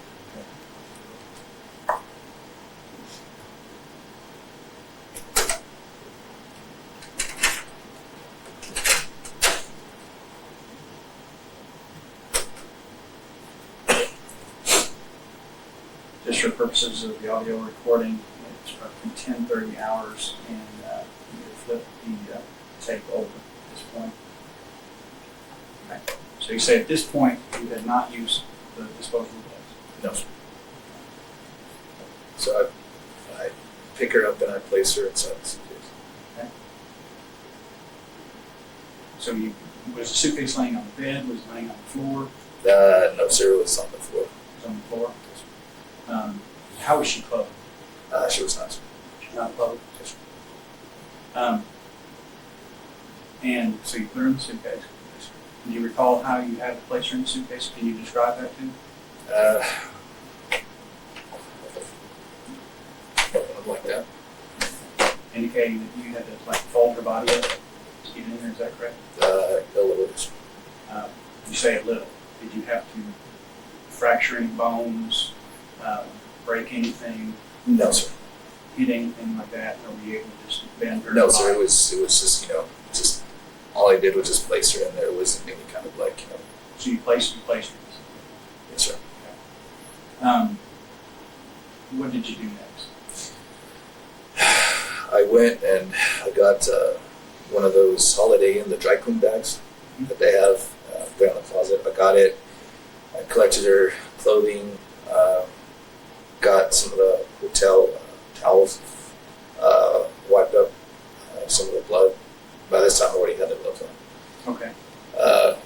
Just for purposes of the audio recording, it's roughly 10-30 hours, and you flip the tape over at this point. Okay. So you say at this point you had not used the disposable gloves.
No, sir. So I pick her up and I place her inside the suitcase.
Okay. So was the suitcase laying on the bed? Was it laying on the floor?
No, sir. It was on the floor.
It was on the floor. How was she clothed?
She was not.
She's not clothed. And so you put her in the suitcase. Do you recall how you had to place her in the suitcase? Can you describe that to me?
Like that.
Indicating that you had to like fold her body up to get in there. Is that correct?
A little.
You say a little. Did you have to fracture any bones, break anything,
No, sir.
hit anything like that, or were you able to just bend her?
No, sir.
body?
It was just just all I did was just place her in there. It wasn't any kind of like
So you placed her.
Yes, sir.
What did you do next?
I went and I got one of those Holiday Inn, the dry clean bags that they have there in the closet. I got it. I collected her clothing, got some of the hotel towels, wiped up some of the blood. By this time, I already had the gloves on.
Okay.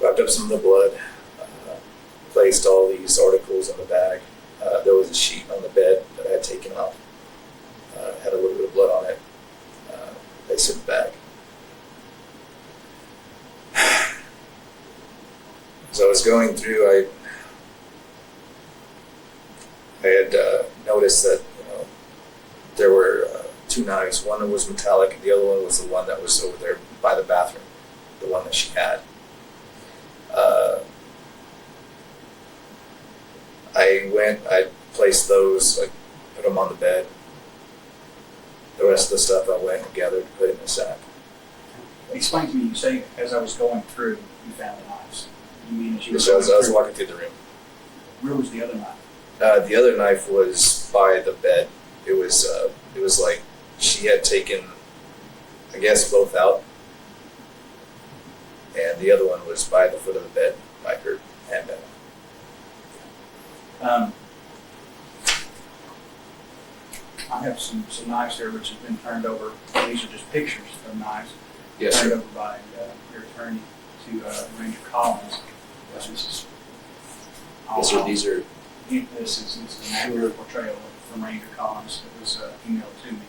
Wiped up some of the blood, placed all these articles in the bag. There was a sheet on the bed that I had taken off. Had a little bit of blood on it. Placed it in the bag. As I was going through, I had noticed that there were two knives. One was metallic, and the other one was the one that was over there by the bathroom, the one that she had. I placed those, I put them on the bed. The rest of the stuff I went and gathered and put in the sack.
Explain to me. You say as I was going through, you found the knives. You mean as you were
So
going
as I was
through?
walking through the room.
Where was the other knife?
The other knife was by the bed. It was like she had taken, I guess, both out. And the other one was by the foot of the bed, by her handbag.
I have some knives here which have been turned over. These are just pictures of knives
Yes,
turned
sir.
over by your attorney to Ranger Collins. This is
Yes, sir. These are.
this is an accurate portrayal from Ranger Collins that was emailed to me.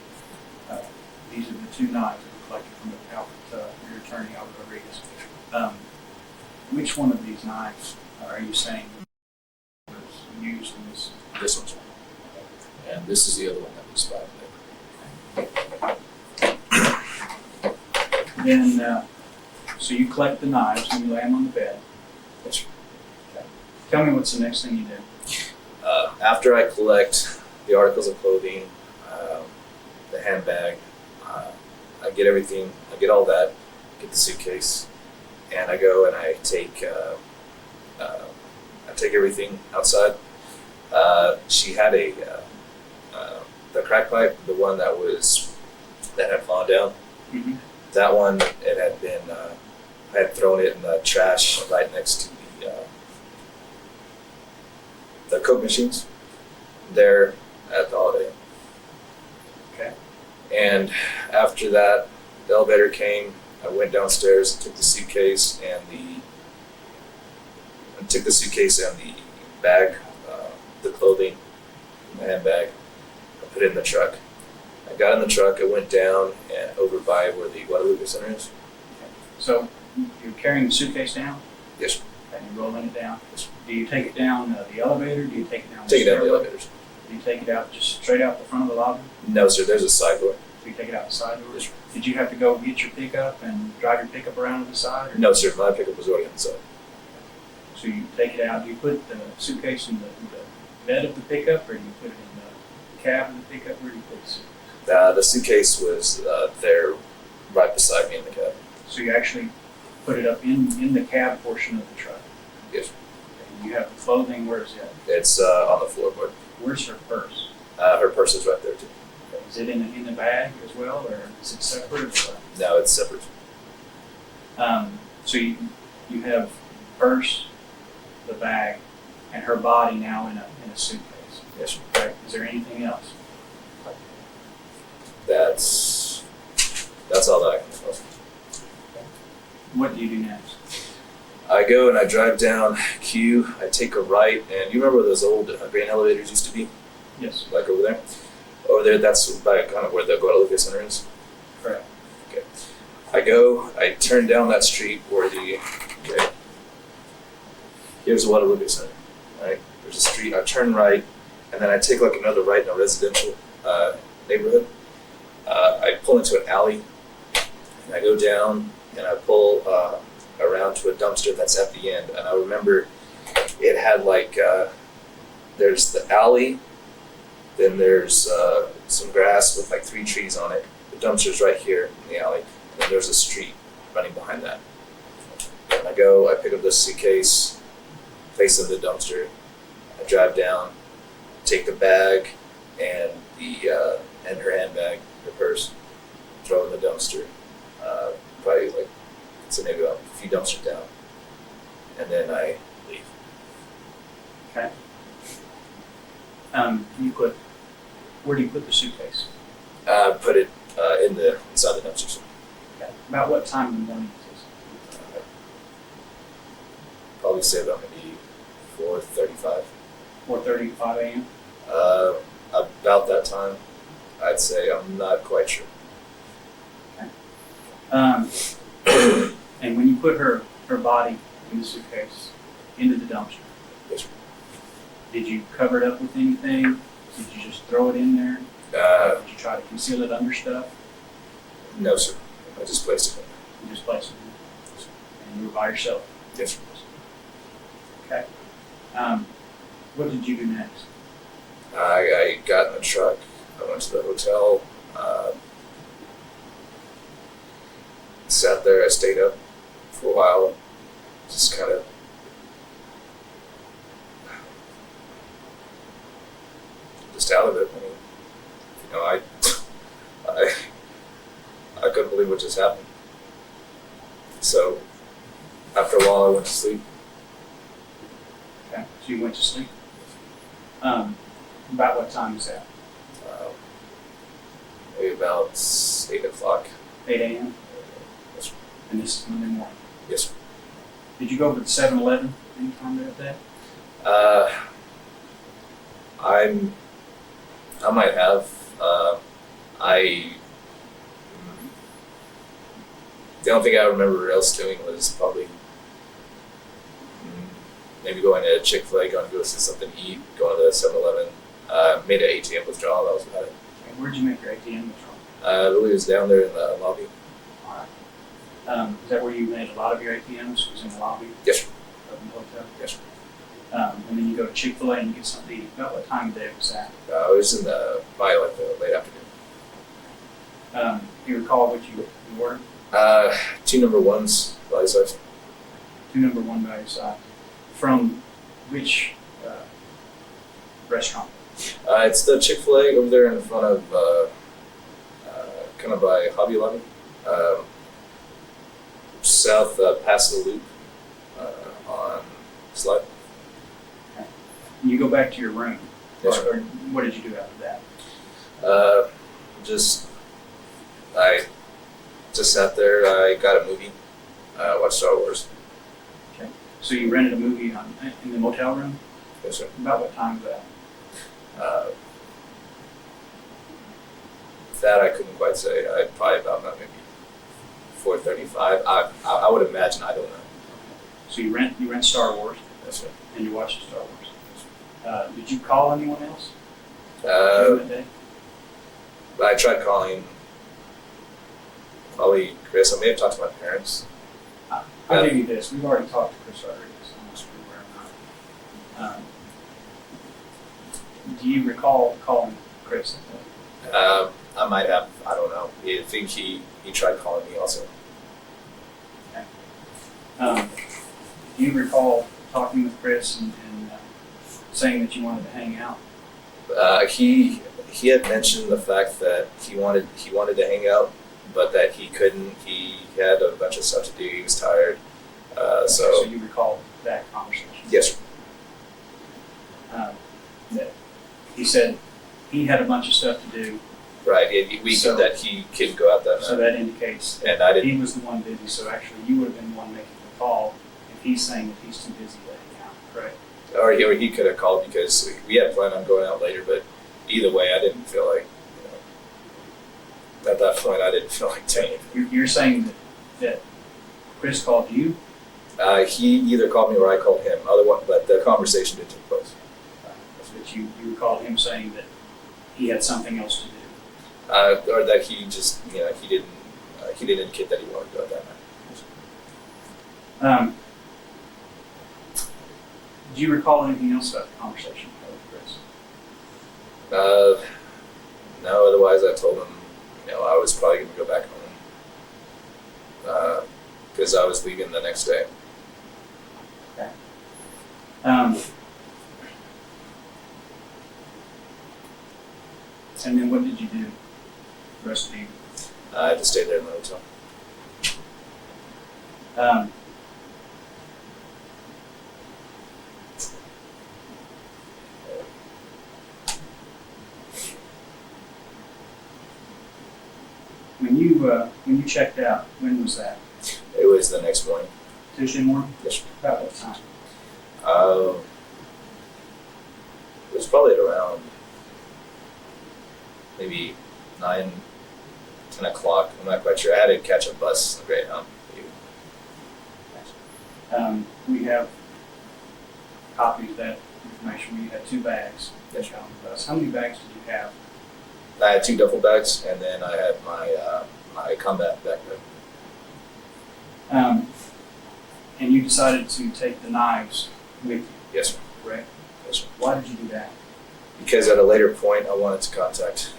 These are the two knives that were collected from your attorney, Albert Rodriguez. Which one of these knives are you saying was used in this?
This one's one. And this is the other one that was by the bed.
Then, so you collect the knives and you lay them on the bed.
Yes, sir.
Tell me what's the next thing you do.
After I collect the articles of clothing, the handbag, I get everything, I get all that, get the suitcase, and I go and I take everything outside. She had the crack pipe, the one that had fallen down.
Mm-hmm.
That one, it had been, I had thrown it in the trash right next to the Coke machines there at the Holiday Inn.
Okay.
And after that, the elevator came. I went downstairs, took the suitcase and the bag, the clothing, the handbag. I put it in the truck. I got in the truck. I went down and over by where the Guadalupe Center is.
So you're carrying the suitcase down?
Yes.
And you're rolling it down?
Yes.
Do you take it down the elevator? Do you take it down
Take it down the
stairway?
elevators.
Do you take it out just straight out the front of the lobby?
No, sir. There's a side door.
So you take it out the side door?
Yes, sir.
Did you have to go get your pickup and drive your pickup around to the side? Or?
No, sir. My pickup was already on the side.
So you take it out. Do you put the suitcase in the bed of the pickup, or do you put it in the cab of the pickup? Where do you put the suitcase?
The suitcase was there right beside me in the cab.
So you actually put it up in the cab portion of the truck?
Yes.
Okay. You have the clothing. Where is that?
It's on the floorboard.
Where's her purse?
Her purse is right there too.
Okay. Is it in the bag as well, or is it separate? Or
No, it's separate.
so you have purse, the bag, and her body now in a suitcase.
Yes, sir.
Okay. Is there anything else?
That's all that I can tell.
What do you do next?
I go and I drive down Q. I take a right, and you remember where those old grain elevators used to be?
Yes.
Like over there? Over there, that's by kind of where the Guadalupe Center is.
Correct.
Okay. I go, I turn down that street where here's the Guadalupe Center, right? There's a street, I turn right, and then I take like another right in a residential neighborhood. I pull into an alley, and I go down, and I pull around to a dumpster that's at the end. And I remember it had like, there's the alley, then there's some grass with like 3 trees on it. The dumpster's right here in the alley, and then there's a street running behind that. And I go, I pick up this suitcase, face of the dumpster, I drive down, take the bag and and her handbag, her purse, throw it in the dumpster. Probably like, so maybe a few dumpsters down, and then I leave.
Okay. Where do you put the suitcase?
Put it inside the dumpster.
Okay. About what time in the morning is this?
Probably say about maybe 4:35.
4:30 to 5 a.m.?
About that time, I'd say. I'm not quite sure.
And when you put her body in the suitcase into the dumpster,
Yes, sir.
did you cover it up with anything? Did you just throw it in there? Did you try to conceal it under stuff?
No, sir. I just placed it.
You just placed it in? And you were by yourself?
Yes, sir.
Okay. What did you do next?
I got in the truck. I went to the hotel. Sat there. I stayed up for a while. Just kind of out of it. I mean, you know, I couldn't believe what just happened. So after a while, I went to sleep.
Okay. So you went to sleep. About what time is that?
Maybe about 8 o'clock.
8 a.m.?
Yes, sir.
And this is Monday morning.
Yes, sir.
Did you go over to 7-Eleven anytime there at that?
I might have. The only thing I remember else doing was probably maybe going to Chick-fil-A, going to go see something to eat, going to the 7-Eleven. Made an ATM withdrawal. That was about it.
And where'd you make your ATM withdrawal?
I believe it was down there in the lobby.
All right. Is that where you made a lot of your ATMs? Was in the lobby?
Yes, sir.
Okay. from the hotel?
Yes, sir.
And then you go to Chick-fil-A and you get something to eat. About what time of day was that?
It was in by like the late afternoon.
Do you recall what you ordered?
2 number ones, body size.
2 number 1 value size. From which restaurant?
It's the Chick-fil-A over there in front of, kind of by Hobby Lobby. South past the loop on Slide.
You go back to your room.
Yes,
or what did you do after that?
I just sat there. I got a movie. Watched Star Wars.
So you rented a movie in the motel room?
Yes, sir.
About what time was that?
That I couldn't quite say. Probably about maybe 4:35. I would imagine. I don't know.
So you rent Star Wars
Yes, sir.
and you watched Star Wars. Did you call anyone else
Uh,
during that day?
I tried calling probably Chris. I may have talked to my parents.
I'll give you this. We've already talked to Chris Rodriguez. I'm not sure where or not. Do you recall calling Chris?
I might have. I don't know. I think he tried calling me also.
Do you recall talking with Chris and saying that you wanted to hang out?
He had mentioned the fact that he wanted to hang out, but that he couldn't. He had a bunch of stuff to do. He was tired.
So you recall that conversation?
Yes, sir.
That he said he had a bunch of stuff to do,
Right. Weekend that he couldn't go out that night.
so that indicates that
And I didn't.
he was the one busy. So actually, you would have been the one making the call if he's saying that he's too busy to hang out, correct?
Or he could have called because we had planned on going out later, but either way, I didn't feel like, at that point, I didn't feel like taking it.
You're saying that Chris called you?
He either called me or I called him. Otherwise, but the conversation did take place.
That you recalled him saying that he had something else to do.
Or that he just, he didn't indicate that he wanted to go out that night.
Do you recall anything else about the conversation with Chris?
No, otherwise I told him, I was probably going to go back home because I was leaving the next day.
Okay. And then what did you do the rest of the evening?
I just stayed there in the hotel.
When you checked out, when was that?
It was the next morning.
Tuesday morning?
Yes, sir.
About what time?
It was probably at around maybe 9, 10 o'clock. I'm not quite sure. I had to catch a bus on Greyhound.
We have copies of that information. We had 2 bags.
Yes, sir.
On the bus. How many bags did you have?
I had 2 duffel bags, and then I had my my combat backpack.
And you decided to take the knives with you,
Yes, sir.
correct?
Yes, sir.
Why did you do that?
Because at a later point, I wanted to contact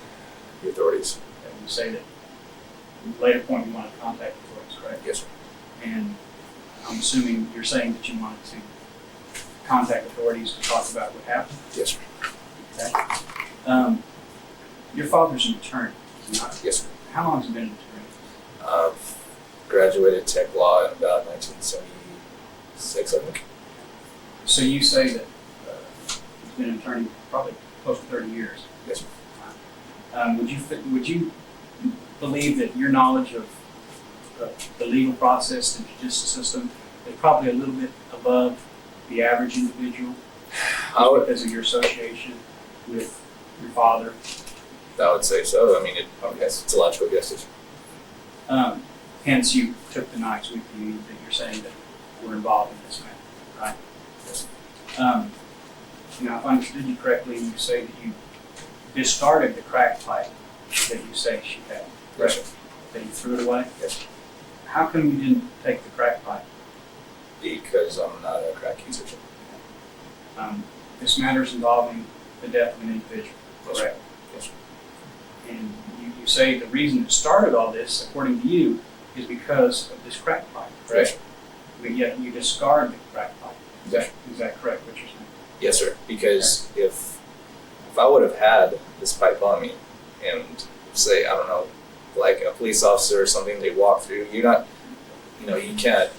the authorities.
And you say that at a later point you wanted to contact the authorities, correct?
Yes, sir.
And I'm assuming you're saying that you wanted to contact authorities to talk about what happened?
Yes, sir.
Okay. Your father's an attorney, is he not?
Yes, sir.
How long has he been an attorney?
Graduated tech law in about 1976, I think.
So you say that he's been an attorney probably close to 30 years.
Yes, sir.
Would you believe that your knowledge of the legal process, the judicial system, is probably a little bit above the average individual because of your association with your father?
I would say so. I mean, it's a logical guess. Yes, sir.
Hence, you took the knives with you that you're saying that were involved in this matter, right?
Yes.
If I understood you correctly, you say that you discarded the crack pipe that you say she had,
Yes, sir.
that you threw it away.
Yes.
How come you didn't take the crack pipe?
because I'm not a crack user.
This matter is involving the death of an individual, correct?
Yes, sir.
And you say the reason it started all this, according to you, is because of this crack pipe, correct?
Yes, sir.
But yet you discard the crack pipe.
Yes, sir.
Is that correct, what you're saying?
Yes, sir. Because if I would have had this pipe on me, and say, I don't know, like a police officer or something, they walk through, you're not, you can't.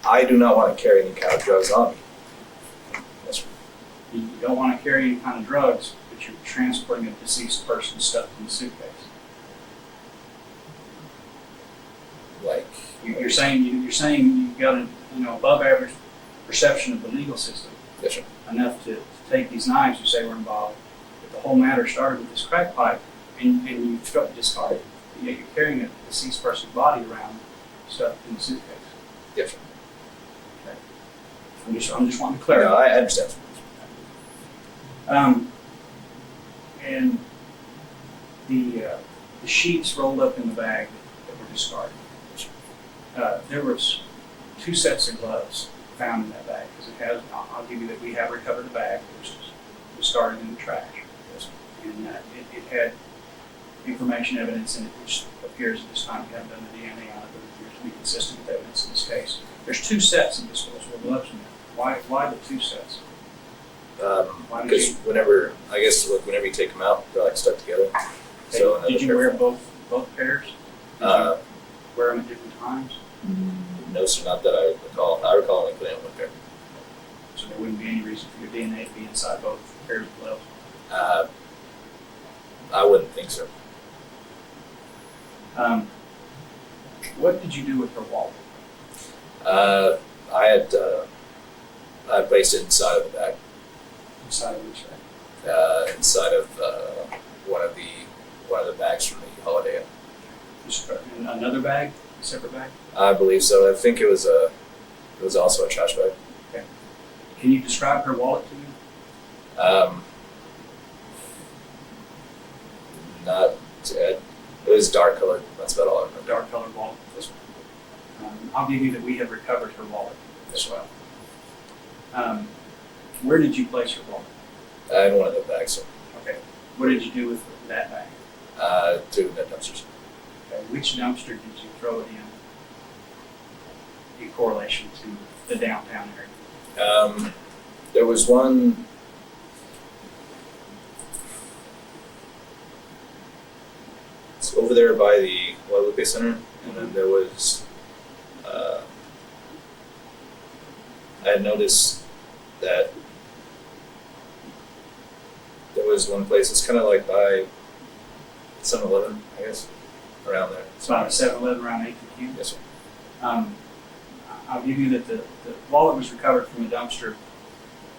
I do not want to carry any kind of drugs on me. Yes, sir.
You don't want to carry any kind of drugs, but you're transporting a deceased person stuffed in a suitcase.
Like,
You're saying you've got a above average perception of the legal system,
yes, sir.
enough to take these knives you say were involved. But the whole matter started with this crack pipe, and you discard it. Yet you're carrying a deceased person's body around stuffed in a suitcase.
Yes, sir.
Okay. I'm just wanting to clarify.
No, I understand.
And the sheets rolled up in the bag that were discarded. There was 2 sets of gloves found in that bag, because it has. I'll give you that we have recovered a bag that was discarded in the trash, and it had information evidence in it, which appears at this time we haven't done the DNA on it, but it appears to be consistent with evidence in this case. There's 2 sets of disposable gloves in there. Why the 2 sets?
Because whenever you take them out, they're like stuck together. So
Did you wear both pairs? Did
Uh,
you wear them at different times?
No, sir, not that I recall. I recall only putting on one pair.
So there wouldn't be any reason for your DNA to be inside both pairs of gloves.
I wouldn't think so.
What did you do with her wallet?
I placed it inside of the bag,
Inside of which bag?
inside of one of the bags from the Holiday Inn.
Just in another bag? A separate bag?
I believe so. I think it was also a trash bag.
Can you describe her wallet to me?
Not. It was dark colored. That's about all I remember.
Dark colored wallet. I'll give you that we have recovered her wallet as well. Where did you place her wallet?
In one of the bags, sir.
Okay. What did you do with that bag?
Threw it in the dumpsters.
Okay. Which dumpster did you throw it in correlation to the downtown area?
There was one. It's over there by the Guadalupe Center, and then there was. I had noticed that there was one place. It's kind of like by 7-Eleven, I guess, around there.
It's about a 7-Eleven around 8th and Q.
Yes, sir.
I'll give you that the wallet was recovered from a dumpster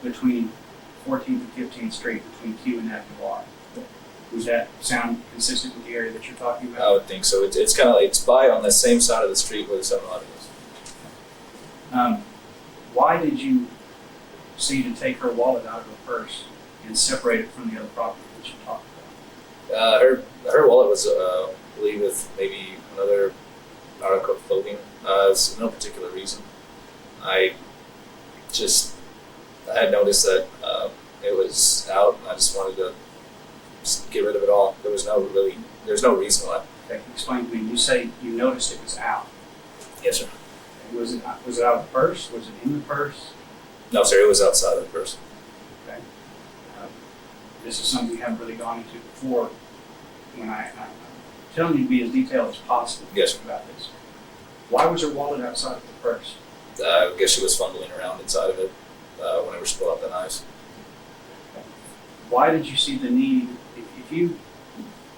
between 14th and 15th Street, between Q and Avenue R. Does that sound consistent with the area that you're talking
I
about?
would think so. It's kind of like it's by on the same side of the street where the 7-Eleven is.
Why did you see to take her wallet out of her purse and separate it from the other property that you talked about?
Her wallet was, I believe, with maybe another article of clothing. It's no particular reason. I had noticed that it was out, and I just wanted to just get rid of it all. There's no reason why.
Okay, explain to me. You say you noticed it was out.
Yes, sir.
Was it out of the purse? Was it in the purse?
No, sir. It was outside of the purse.
Okay. This is something we haven't really gone into before. When I'm telling you to be as detailed as possible
Yes, sir.
about this. Why was her wallet outside of the purse?
I guess she was fumbling around inside of it whenever she pulled out the knives.
Why did you see the need, if you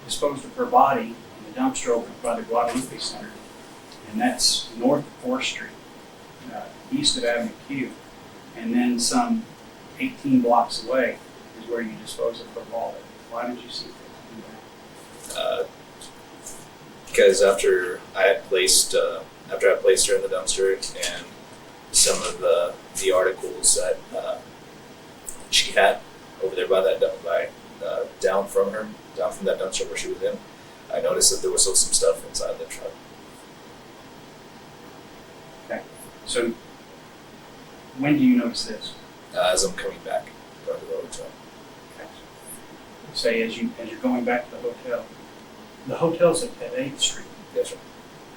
disposed of her body in the dumpster over by the Guadalupe Center, and that's north of 4th Street, east of Avenue Q, and then some 18 blocks away is where you dispose of her wallet. Why did you see fit to do that?
Because after I placed her in the dumpster, and some of the articles that she had over there by that down from that dumpster where she was in, I noticed that there was still some stuff inside the truck.
Okay, so When do you notice this?
As I'm coming back, going to the hotel.
Okay. Say as you're going back to the hotel's at 8th Street.
Yes, sir.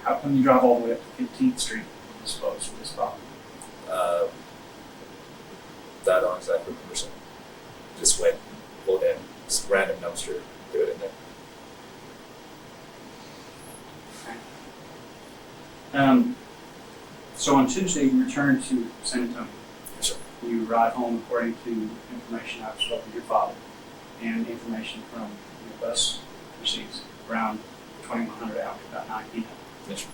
How come you drive all the way up to 15th Street to dispose of this property?
That I don't exactly remember. So just went, pulled in, just random dumpster, threw it in there.
So on Tuesday, you returned to San Antonio.
Yes, sir.
You arrived home according to information I've spoken to your father and information from your bus receipts around 2100 hours, about 9 p.m.
Yes, sir.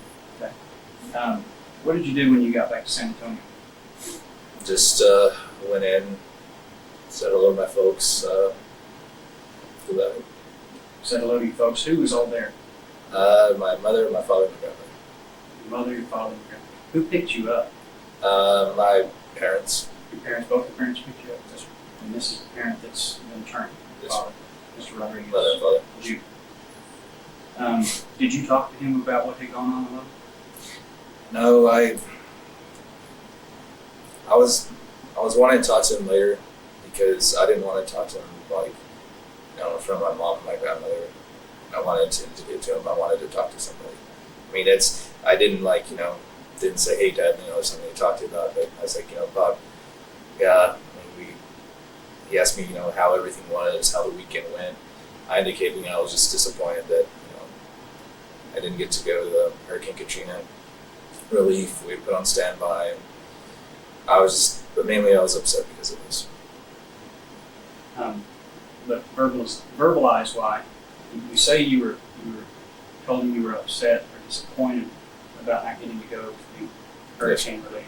Okay. What did you do when you got back to San Antonio?
Just went in, said hello to my folks. Do that.
Said hello to your folks. Who was all there?
My mother, my father, and my grandmother.
Your mother, your father, and your grandmother. Who picked you up?
My parents.
Your parents, both your parents picked you up?
Yes, sir.
And this is the parent that's an attorney,
Yes,
father, Mr. Rodriguez.
Mother and father.
You. Did you talk to him about what had gone on in Lubbock?
No, I was wanting to talk to him later because I didn't want to talk to him like, in front of my mom and my grandmother. I wanted to get to him. I wanted to talk to somebody. I mean, I didn't didn't say, hey, Dad, there's something to talk to you about. But I was like, Bob, yeah, he asked me, how everything was, how the weekend went. I indicated, I was just disappointed that, I didn't get to go to the Hurricane Katrina relief. We put on standby. And but mainly I was upset because of this.
But verbalize why. You say you were told him you were upset or disappointed about not getting to go to the hurricane relief,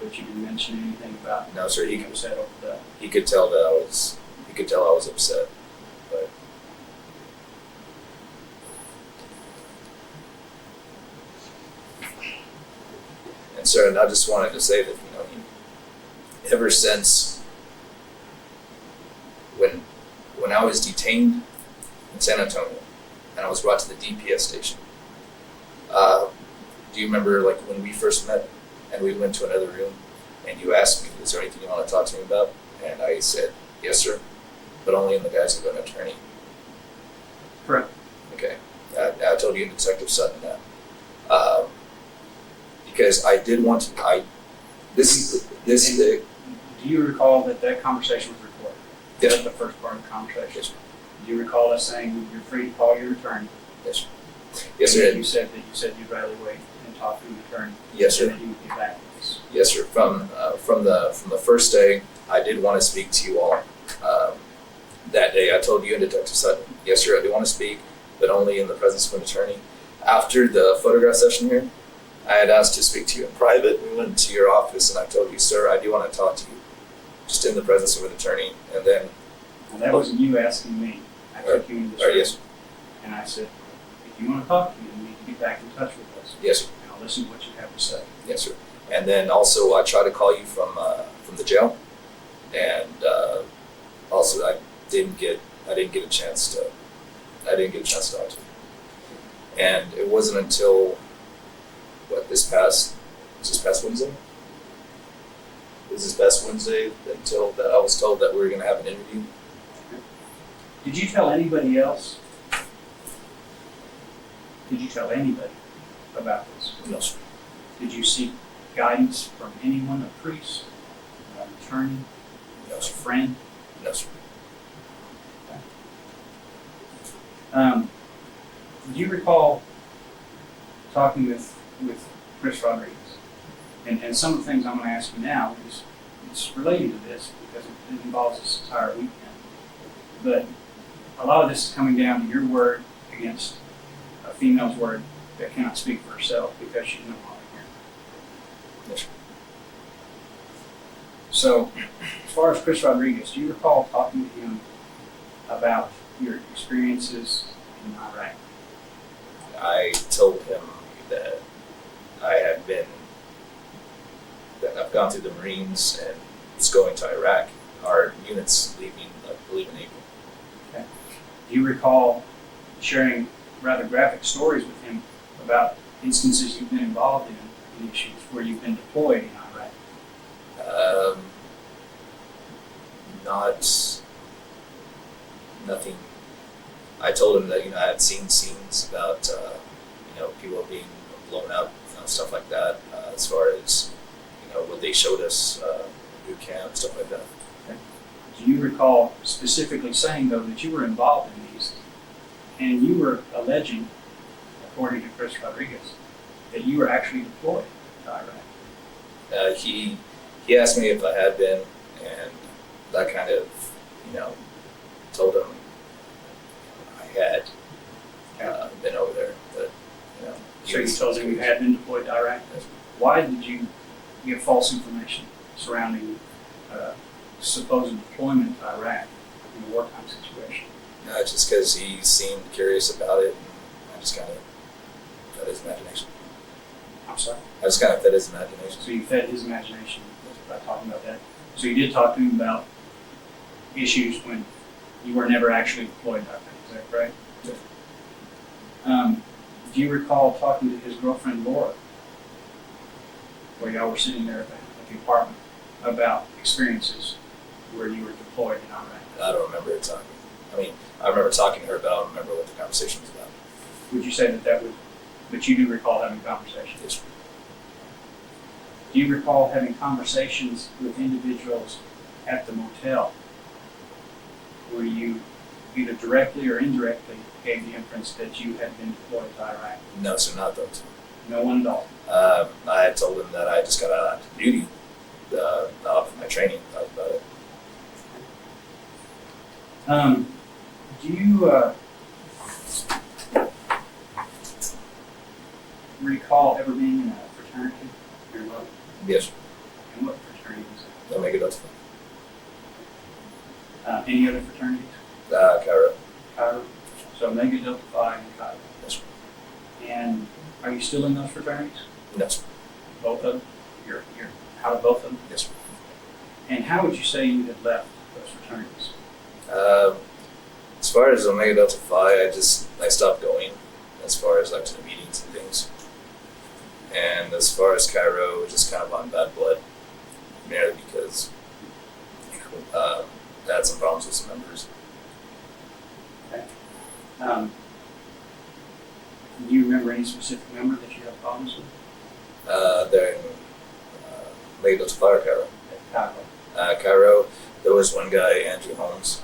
but you didn't mention anything about
No, sir.
being upset over that.
He could tell I was upset, but and sir, and I just wanted to say that ever since when I was detained in San Antonio and I was brought to the DPS station. Do you remember when we first met and we went to another room and you asked me, is there anything you want to talk to me about? And I said, yes, sir, but only in the guise of an attorney.
Correct.
Okay. I told you, Detective Sutton, that. Because I did want to,
Do you recall that conversation was recorded?
Yes.
That's the first part of the conversation.
Yes, sir.
Do you recall us saying you're free to call your attorney?
Yes, sir. Yes,
And
sir.
You said you'd rather wait and talk to the attorney.
Yes, sir.
And that you would get back with us.
Yes, sir. From the first day, I did want to speak to you all. That day, I told you and Detective Sutton, yes, sir, I do want to speak, but only in the presence of an attorney. After the photograph session here, I had asked to speak to you in private. We went to your office, and I told you, sir, I do want to talk to you, just in the presence of an attorney. And then,
And that wasn't you asking me. I took you into this room.
yes,
And I said, if you want to talk to me, you need to get back in touch with us.
yes, sir.
And I'll listen to what you have to say.
Yes, sir. And then also, I tried to call you from the jail, and also I didn't get a chance to talk to you. And it wasn't until this past Wednesday? This past Wednesday until that I was told that we were going to have an interview.
Did you tell anybody else? Did you tell anybody about this?
No, sir.
Did you seek guidance from anyone, a priest, an attorney,
No,
a
sir.
friend?
No, sir.
Do you recall talking with Chris Rodriguez? And some of the things I'm going to ask you now it's related to this because it involves this entire weekend. But a lot of this is coming down to your word against a female's word that cannot speak for herself because she's no longer here.
Yes, sir.
So, as far as Chris Rodriguez, do you recall talking to him about your experiences in Iraq?
I told him that I've gone through the Marines and was going to Iraq. Our unit's leaving, I believe, in April.
Okay. Do you recall sharing rather graphic stories with him about instances you've been involved in issues where you've been deployed in Iraq?
nothing. I told him that I had seen scenes about people being blown up, stuff like that. As far as what they showed us, boot camp, stuff like that.
Do you recall specifically saying, though, that you were involved in these, and you were alleging, according to Chris Rodriguez, that you were actually deployed to Iraq?
He asked me if I had been, and that kind of, told him I had been over there. But,
So you told him you had been deployed to Iraq? Why did you give false information surrounding supposed deployment to Iraq in a wartime situation?
Just because he seemed curious about it, and I just kind of fed his imagination.
I'm sorry?
I just kind of fed his imagination.
So you fed his imagination by talking about that. So you did talk to him about issues when you were never actually deployed to Iraq, is that correct?
Yeah.
Do you recall talking to his girlfriend Laura, where y'all were sitting there at the apartment, about experiences where you were deployed in Iraq?
I don't remember it talking. I remember talking to her, but I don't remember what the conversation was about.
Would you say but you do recall having conversations?
Yes.
Do you recall having conversations with individuals at the motel where you either directly or indirectly gave the inference that you had been deployed to Iraq?
No, so not those.
No one at all?
I had told him that I just got out of duty off of my training. That was about it.
Do you recall ever being in a fraternity here in Lubbock?
Yes.
And what fraternity was it?
I'll make it up to
Any other fraternities?
Cairo.
Cairo? So Omega Delta Phi and Cairo.
Yes.
And are you still in those fraternities?
No.
Both of them? You're out of both of them?
Yes.
And how would you say you had left those fraternities?
As far as Omega Delta Phi, I stopped going as far as to the meetings and things. And as far as Cairo, just kind of on bad blood, merely because I had some problems with some members.
Okay. Do you remember any specific member that you had problems with?
They're in Omega Delta Phi or Cairo.
Cairo.
Cairo, there was one guy, Andrew Holmes,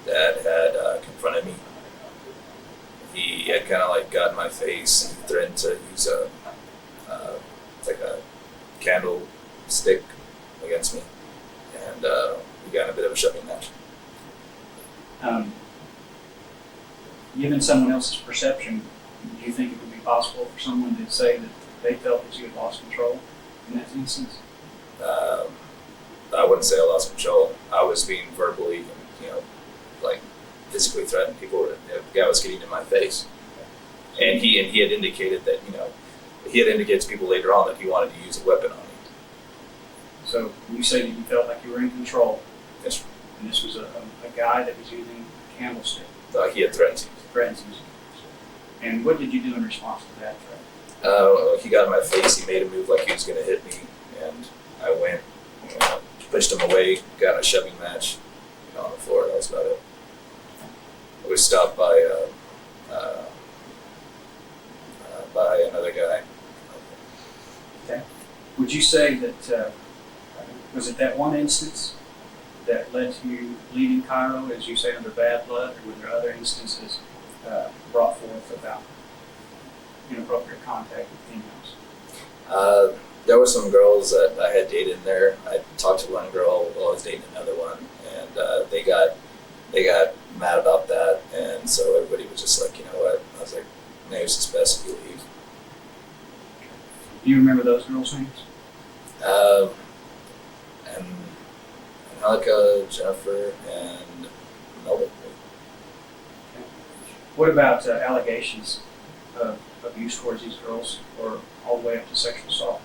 that had confronted me. He had kind of got in my face and threatened to use a candlestick against me, and we got in a bit of a shoving match.
Given someone else's perception, do you think it would be possible for someone to say that they felt that you had lost control in that instance?
I wouldn't say I lost control. I was being verbally, physically threatened. The guy was getting in my face, and he had indicated that he had indicated to people later on that he wanted to use a weapon on me.
So you say that you felt like you were in control,
Yes.
and this was a guy that was using a candlestick.
He had threatened to.
Friends using it. And what did you do in response to that threat?
He got in my face. He made a move like he was going to hit me, and I went, pushed him away, got in a shoving match on the floor. That was about it. I was stopped by another guy.
Okay. Would you say that was it that one instance that led to you leaving Cairo, as you say, under bad blood, or were there other instances brought forth about inappropriate contact with females?
There were some girls that I had dated in there. I talked to one girl while I was dating another one, and they got mad about that, and so everybody was just like, you know what? I was like, maybe it's just best if you leave.
Do you remember those girls' names?
And Angelica, Jennifer, and Melvin.
What about allegations of abuse towards these girls, or all the way up to sexual assault?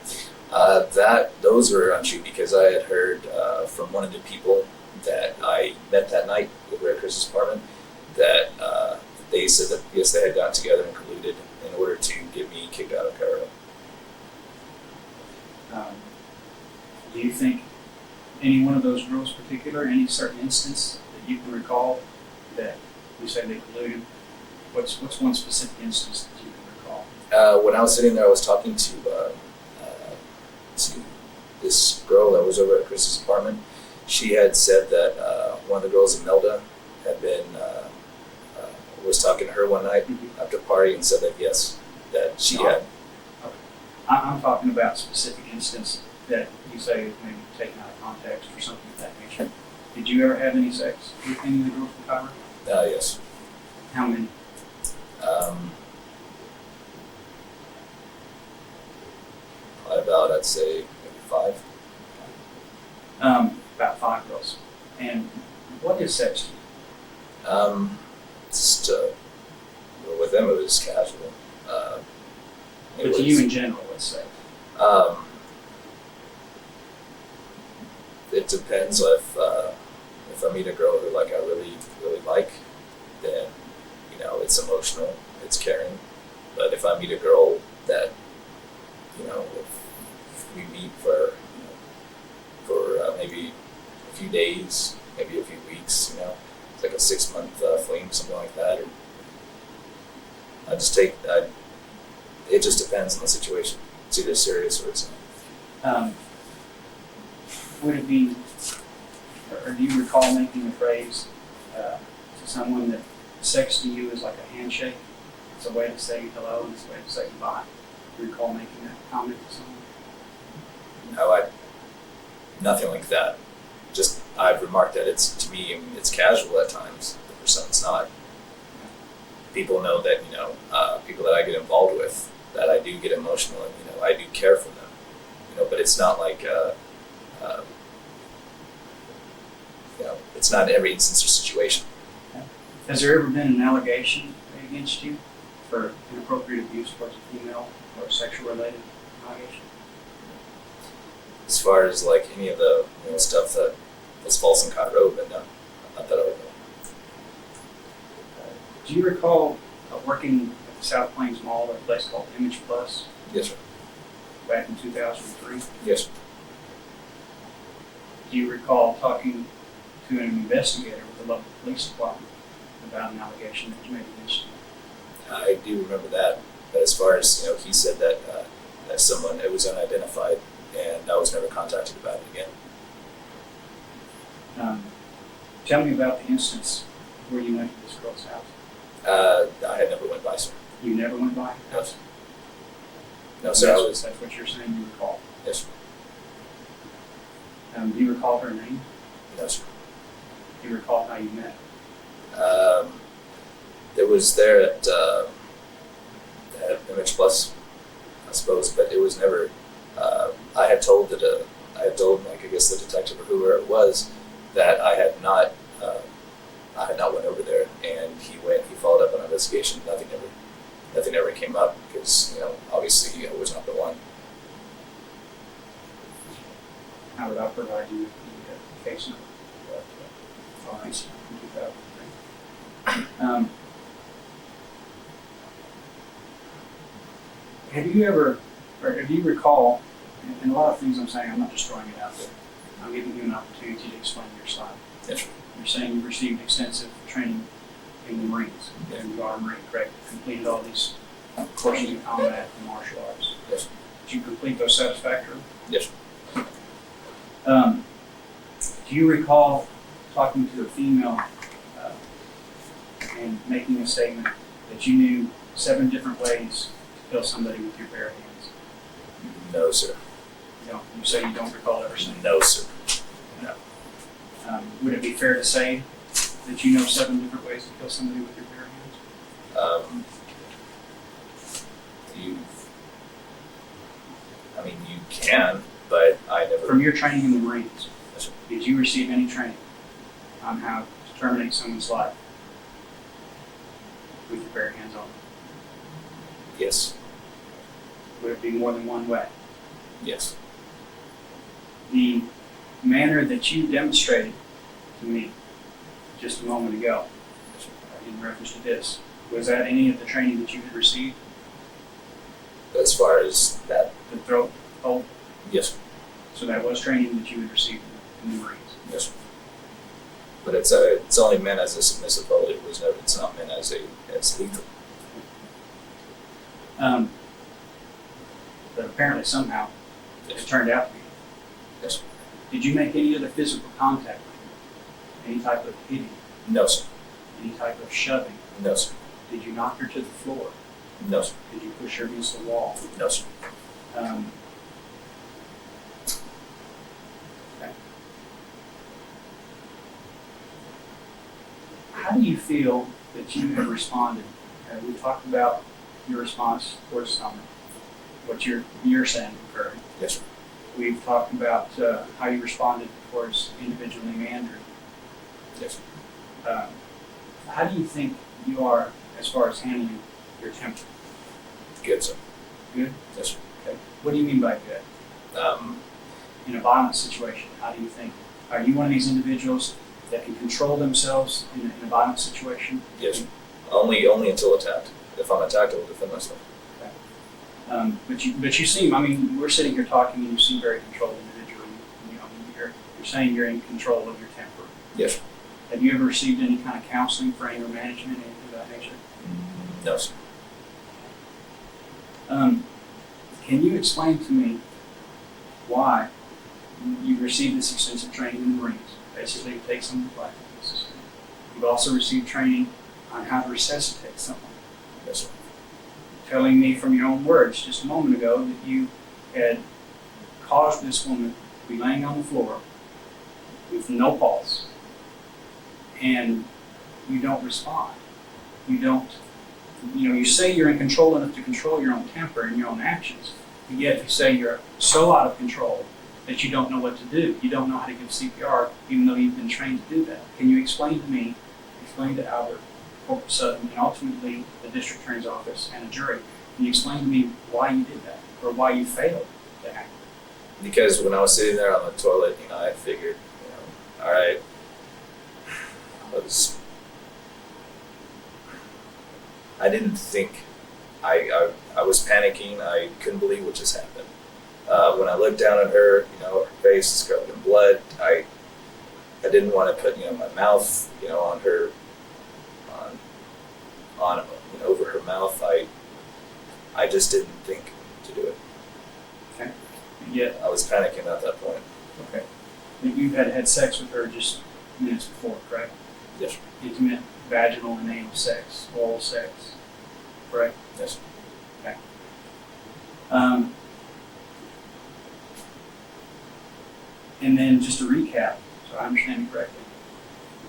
Those were untrue because I had heard from one of the people that I met that night over at Chris's apartment that they said that yes, they had gotten together and colluded in order to get me kicked out of Cairo.
Do you think Any one of those girls particular, any certain instance that you can recall that you say they colluded? What's one specific instance that you can recall?
When I was sitting there, I was talking to this girl that was over at Chris's apartment. She had said that one of the girls in Melda had been was talking to her one night after a party and said that yes, that she had.
I'm talking about specific instance that you say is maybe taken out of context or something of that nature. Did you ever have any sex with any of the girls from Kyra?
Yes.
How many?
About, I'd say, maybe 5.
About 5 girls. And what is sex to you?
Just well, with them it was casual.
But to you in general, let's say.
It depends if I meet a girl who I really like, then it's emotional, it's caring. But if I meet a girl that if we meet for maybe a few days, maybe a few weeks, it's like a 6-month fling, something like that, or it just depends on the situation. It's either serious or it's not.
Would it be, or do you recall making a phrase to someone that sex to you is like a handshake? It's a way to say hello and it's a way to say goodbye. Do you recall making that comment to someone?
No, nothing like that. Just I've remarked that to me, it's casual at times. For some, it's not. People know that people that I get involved with, that I do get emotional and I do care for them. But it's not like it's not every instance or situation.
Has there ever been an allegation against you for inappropriate abuse towards a female or sexual related allegation?
As far as any of the stuff that was false and caught road, but no, not that I would know.
Do you recall working at the South Plains Mall at a place called Image Plus
Yes, sir.
back in 2003?
Yes, sir.
Do you recall talking to an investigator with the Lubbock Police Department about an allegation that was made against you?
I do remember that. But as far as he said that someone, it was unidentified, and I was never contacted about it again.
Tell me about the instance where you went to this girl's house.
I had never went by, sir.
You never went by?
No, sir. No, sir.
That's what you're saying you recall.
Yes, sir.
Do you recall her name?
No, sir.
Do you recall how you met?
It was there at Image Plus, I suppose, but it was never. I had told I guess the detective or whoever it was, that I had not went over there, and he followed up on an investigation. Nothing ever came up because obviously I was not the one.
How would I provide you with the case number? Fines from 2003. Have you ever, or do you recall, and a lot of things I'm saying, I'm not just throwing it out there, I'm giving you an opportunity to explain your side.
Yes, sir.
You're saying you received extensive training in the Marines, and you are a Marine, correct? Completed all these courses in combat and martial arts.
Yes, sir.
Did you complete those satisfactorily?
Yes, sir.
Do you recall talking to a female and making a statement that you knew 7 different ways to kill somebody with your bare hands?
No, sir.
You say you don't recall ever saying that?
No, sir. No.
Would it be fair to say that you know 7 different ways to kill somebody with your bare hands?
You can, but I never.
From your training in the Marines,
Yes, sir.
did you receive any training on how to terminate someone's life with your bare hands on?
Yes.
Would it be more than one way?
Yes.
The manner that you demonstrated to me just a moment ago, in reference to this, was that any of the training that you had received?
As far as that,
The throat hold?
yes, sir.
So that was training that you had received in in the Marines.
Yes, sir. But it's only meant as a submissive hold. It's not meant as lethal.
But apparently somehow
Yes.
it turned out to be.
Yes, sir.
Did you make any other physical contact with him? Any type of hitting?
No, sir.
Any type of shoving?
No, sir.
Did you knock her to the floor?
No, sir.
Did you push her against the wall?
No, sir.
Okay. How do you feel that you have responded? We talked about your response towards Summer, what you're saying occurred.
Yes, sir.
We've talked about how you responded towards an individual named Andrew.
Yes, sir.
How do you think you are as far as handling your temper?
Good, sir.
Good?
Yes, sir.
Okay. What do you mean by good? In a violent situation, how do you think? Are you one of these individuals that can control themselves in a violent situation?
Yes, sir. Only until attacked. If I'm attacked, I will defend myself.
But you seem, I mean, we're sitting here talking and you seem very controlled individual. You know, you're saying you're in control of your temper.
Yes, sir.
Have you ever received any kind of counseling for anger management, anything of that nature?
No, sir.
Can you explain to me why you received this extensive training in the Marines? Basically, it takes some of the practices. You've also received training on how to resuscitate someone.
Yes, sir.
Telling me from your own words just a moment ago that you had caused this woman to be laying on the floor with no pulse, and you don't respond. You say you're in control enough to control your own temper and your own actions, but yet you say you're so out of control that you don't know what to do. You don't know how to give CPR, even though you've been trained to do that. Can you explain to Albert, Corporal Sutton, and ultimately the district attorney's office and a jury, can you explain to me why you did that, or why you failed to act?
Because when I was sitting there on the toilet, I figured, all right, I didn't think. I was panicking. I couldn't believe what just happened. When I looked down at her, her face is covered in blood. I didn't want to put my mouth on her, on over her mouth. I just didn't think to do it.
Okay. And yet,
I was panicking at that point.
okay. You had sex with her just minutes before, correct?
Yes, sir.
Intimate, vaginal, and anal sex, oral sex, correct?
Yes, sir.
Okay. And then just to recap, so I understand it correctly,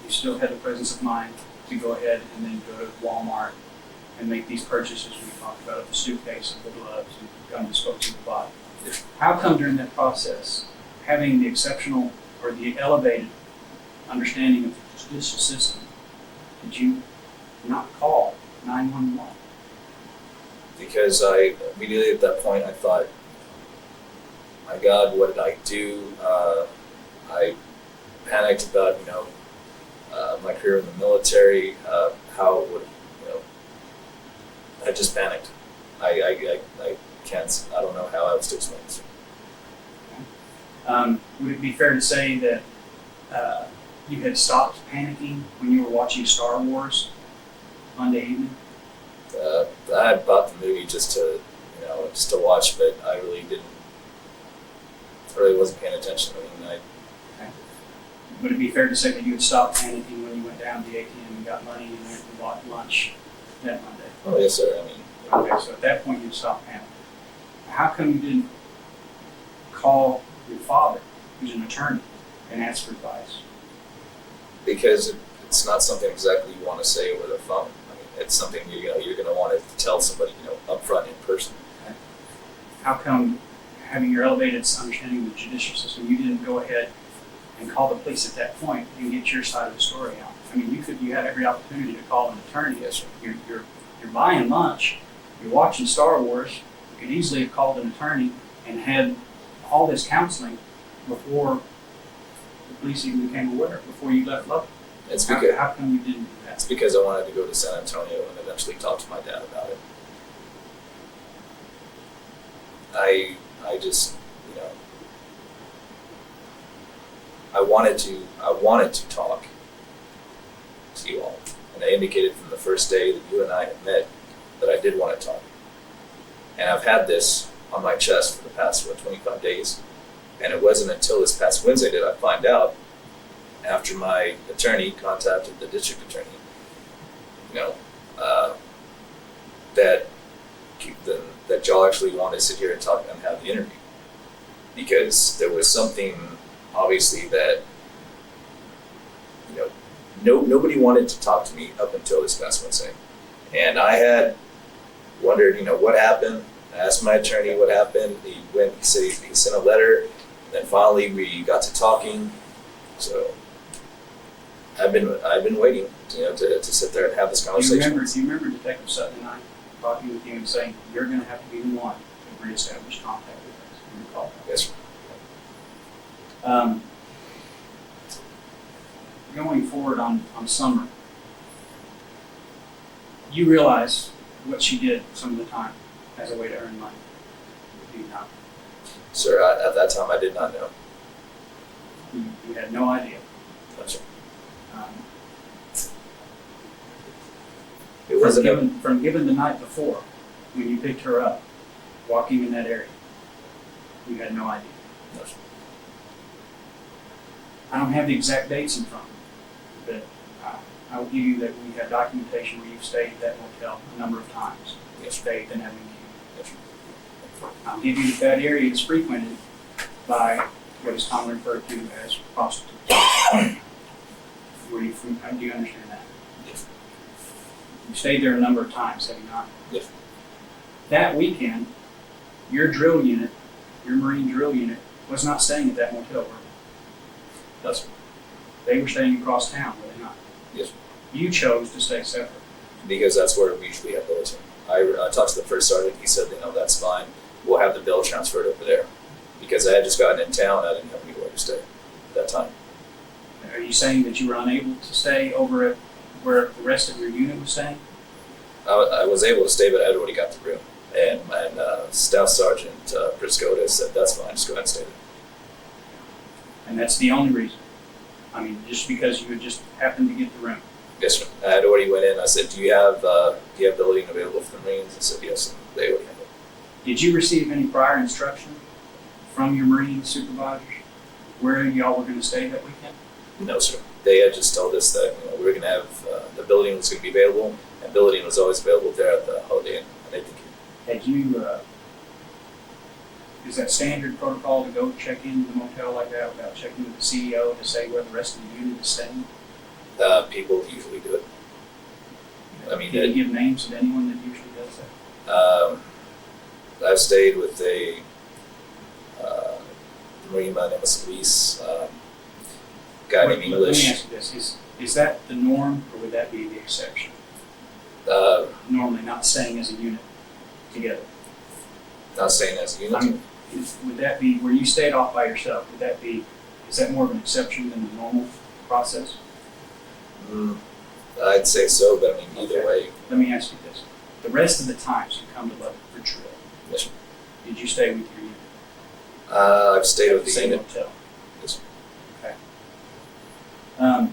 you still had the presence of mind to go ahead and then go to Walmart and make these purchases we talked about of the suitcase and the gloves and gun disposable body. How come during that process, having the exceptional or the elevated understanding of the judicial system, did you not call 911?
Because I immediately at that point I thought, my God, what did I do? I panicked about my career in the military. How would I just panicked. I can't. I don't know how else to explain this.
Would it be fair to say that you had stopped panicking when you were watching Star Wars Monday evening?
I had bought the movie just to watch, but I really didn't. I really wasn't paying attention.
Would it be fair to say that you had stopped panicking when you went down to the ATM and got money and went and bought lunch that Monday?
Oh yes, sir.
Okay, so at that point you stopped panicking. How come you didn't call your father, who's an attorney, and ask for advice?
Because it's not something exactly you want to say over the phone. It's something you're going to want to tell somebody up front in person.
Okay. How come, having your elevated understanding of the judicial system, you didn't go ahead and call the police at that point and get your side of the story out? I mean, you had every opportunity to call an attorney.
Yes, sir.
You're buying lunch, you're watching Star Wars. You could easily have called an attorney and had all this counseling before the police even became aware, before you left Lubbock. How come you didn't do that?
It's because I wanted to go to San Antonio and eventually talk to my dad about it. I just, I wanted to talk to you all. And I indicated from the first day that you and I had met that I did want to talk. And I've had this on my chest for the past, 25 days. And it wasn't until this past Wednesday did I find out, after my attorney contacted the district attorney, that y'all actually wanted to sit here and talk and have the interview. Because there was something, obviously, that, nobody wanted to talk to me up until this past Wednesday. And I had wondered, what happened. I asked my attorney what happened. He said he sent a letter. Then finally we got to talking. So I've been waiting, to sit there and have this conversation.
Do you remember Detective Sutton and I talking with you and saying, you're going to have to be the one to reestablish contact with us? Do you recall that?
Yes, sir.
Going forward on Summer, you realize what she did some of the time as a way to earn money. Do you not?
Sir, at that time I did not know.
You had no idea.
No, sir.
Um,
It wasn't
from given the night before, when you picked her up, walking in that area, you had no idea.
No, sir.
I don't have the exact dates in front of me, but I will give you that we have documentation where you've stayed at that motel a number of times.
Yes, sir.
Stayed in Avenue.
Yes, sir.
I'll give you that area is frequented by what is commonly referred to as prostitutes. Do you understand that?
Yes.
You stayed there a number of times, have you not?
Yes.
That weekend, your drill unit, your Marine drill unit, was not staying at that motel, were they?
No, sir.
They were staying across town, were they not?
Yes, sir.
You chose to stay separate.
Because that's where we usually have bills. I talked to the first sergeant. He said, that's fine. We'll have the bill transferred over there. Because I had just gotten in town, I didn't have anywhere to stay at that time.
Are you saying that you were unable to stay over at where the rest of your unit was staying?
I was able to stay, but I had already got the room. And Staff Sergeant Priscota said, that's fine, just go ahead and stay there.
And that's the only reason? I mean, just because you had just happened to get the room?
Yes, sir. I had already went in. I said, do you have building available for the Marines? He said, yes, and they already have it.
Did you receive any prior instruction from your Marine supervisors where y'all were going to stay that weekend?
No, sir. They had just told us that we were going to have the building was going to be available, and building was always available there at the Holiday Inn. And I think
Had you, is that standard protocol to go check into the motel like that without checking with the CEO to say where the rest of the unit is staying?
people usually do it. I mean,
Can you give names of anyone that usually does that?
I've stayed with a Marine by the name of Luis, guy named
Let me
English.
ask you this, is that the norm or would that be the exception? Normally not staying as a unit together?
Not staying as a unit.
I mean, would that be, where you stayed off by yourself, is that more of an exception than the normal process?
I'd say so, but I mean, either
Okay.
way,
Let me ask you this. The rest of the times you come to Lubbock for drill,
yes, sir.
did you stay with your unit?
I've stayed with
At the
the
same
unit.
hotel?
Yes, sir.
Okay.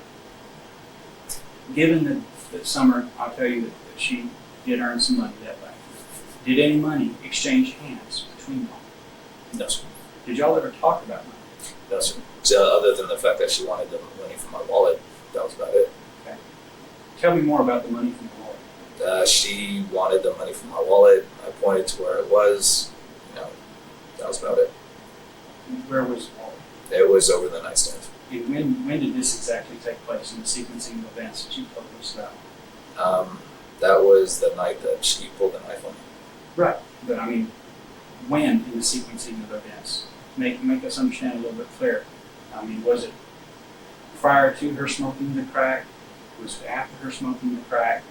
Given that Summer, I'll tell you that she did earn some money that way. Did any money exchange hands between y'all?
No, sir.
Did y'all ever talk about money?
No, sir. So other than the fact that she wanted the money from my wallet, that was about it.
Tell me more about the money from the wallet.
She wanted the money from my wallet. I pointed to where it was. That was about it.
Where was the wallet?
It was over the nightstand.
And when did this exactly take place in the sequencing of events that you told us about?
That was the night that she pulled the knife on me.
Right. But I mean, when in the sequencing of events? Make us understand a little bit clearer. I mean, was it prior to her smoking the crack? Was it after her smoking the crack?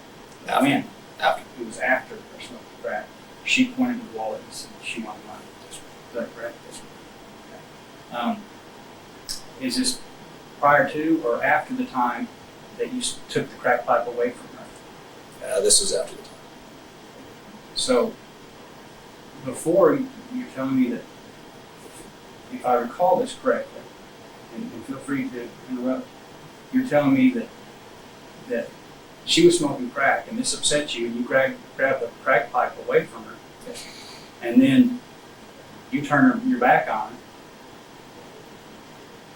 After.
When?
After.
It was after her smoking the crack. She pointed to the wallet and said she wanted money. Is that correct? Okay. Is this prior to or after the time that you took the crack pipe away from her?
This was after the time.
So, before you're telling me that, if I recall this correctly, and feel free to interrupt. You're telling me that she was smoking crack and this upset you and you grab the crack pipe away from her, and then you turn your back on her,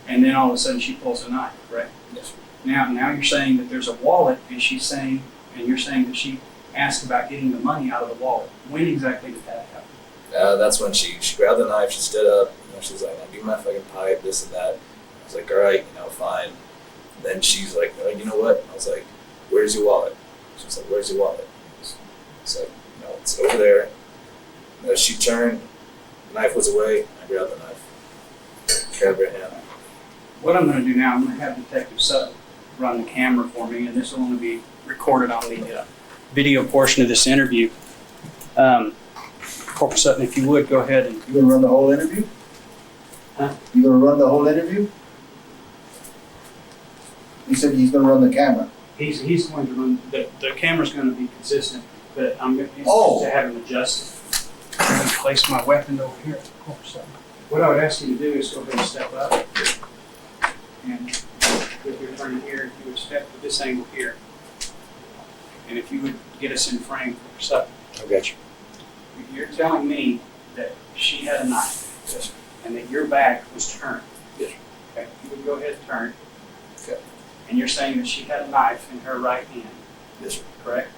and then all of a sudden she pulls a knife, correct?
Yes, sir.
Now you're saying that there's a wallet, and you're saying that she asked about getting the money out of the wallet. When exactly did that happen?
That's when she grabbed the knife, she stood up, she's like, "Now give me my fucking pipe," this and that. I was like, "All right, fine." And then she's like, "Oh, you know what?" I was like, "Where's your wallet?" She's like, "Where's your wallet?" It's like, it's over there. As she turned, the knife was away, I grabbed the knife. Grabbed her hand.
What I'm going to do now, I'm going to have Detective Sutton run the camera for me, and this will only be recorded on the video portion of this interview. Corporal Sutton, if you would, go ahead and...
You gonna run the whole interview?
Huh?
You gonna run the whole interview? He said he's gonna run the camera.
He's going to run... The camera's going to be consistent, but I'm going to have him adjust it. I'm going to place my weapon over here. Corporal Sutton. What I would ask you to do is go ahead and step up. And if you're turning here, you would step to this angle here. And if you would get us in frame for Sutton.
I got you.
You're telling me that she had a knife.
Yes, sir.
And that your back was turned.
Yes, sir.
Okay, you would go ahead and turn.
Okay.
And you're saying that she had a knife in her right hand.
Yes, sir.
Correct?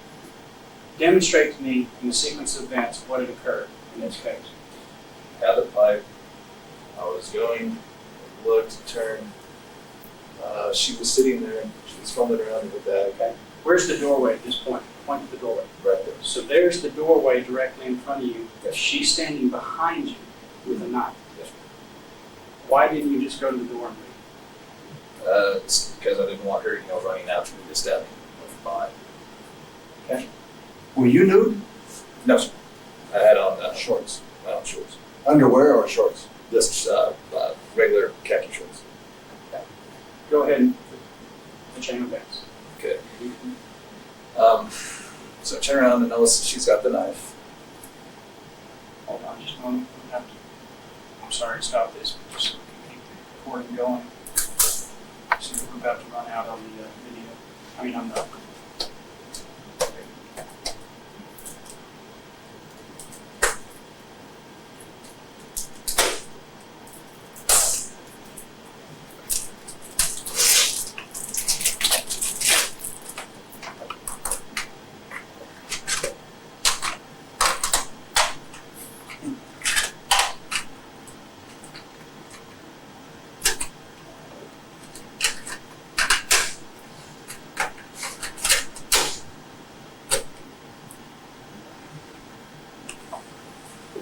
Demonstrate to me in the sequence of events what had occurred in this case.
Had the pipe. I was going, looked, turned. She was sitting there. She was fumbling around in her bag.
Okay. Where's the doorway at this point? Point to the doorway.
Right there.
So there's the doorway directly in front of you.
Yes.
She's standing behind you with a knife.
Yes, sir.
Why didn't you just go to the door and leave?
It's because I didn't want her, running after me to stab me from behind.
Okay.
Were you nude?
No, sir. I had on shorts. I had on shorts.
Underwear or shorts?
Just regular khaki shorts.
Go ahead and put the chain of events.
Okay. So I turn around and notice she's got the knife.
Hold on just a moment. I'm sorry to stop this, but just so we can keep the recording going. So we're about to run out on the video. I mean, on the...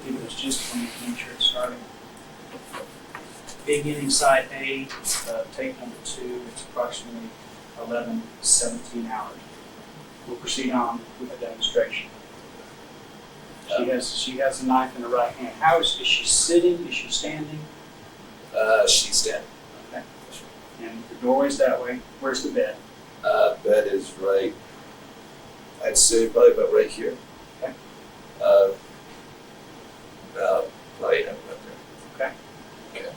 Give us just one to make sure it's starting. Beginning side A, tape number 2, it's approximately 11:17 hours. We'll proceed on with the demonstration. She has the knife in her right hand. How is she sitting? Is she standing?
She's standing.
Okay. And the doorway's that way. Where's the bed?
Bed is right. I'd say probably about right here.
Okay.
Probably up there.
Okay.
Okay.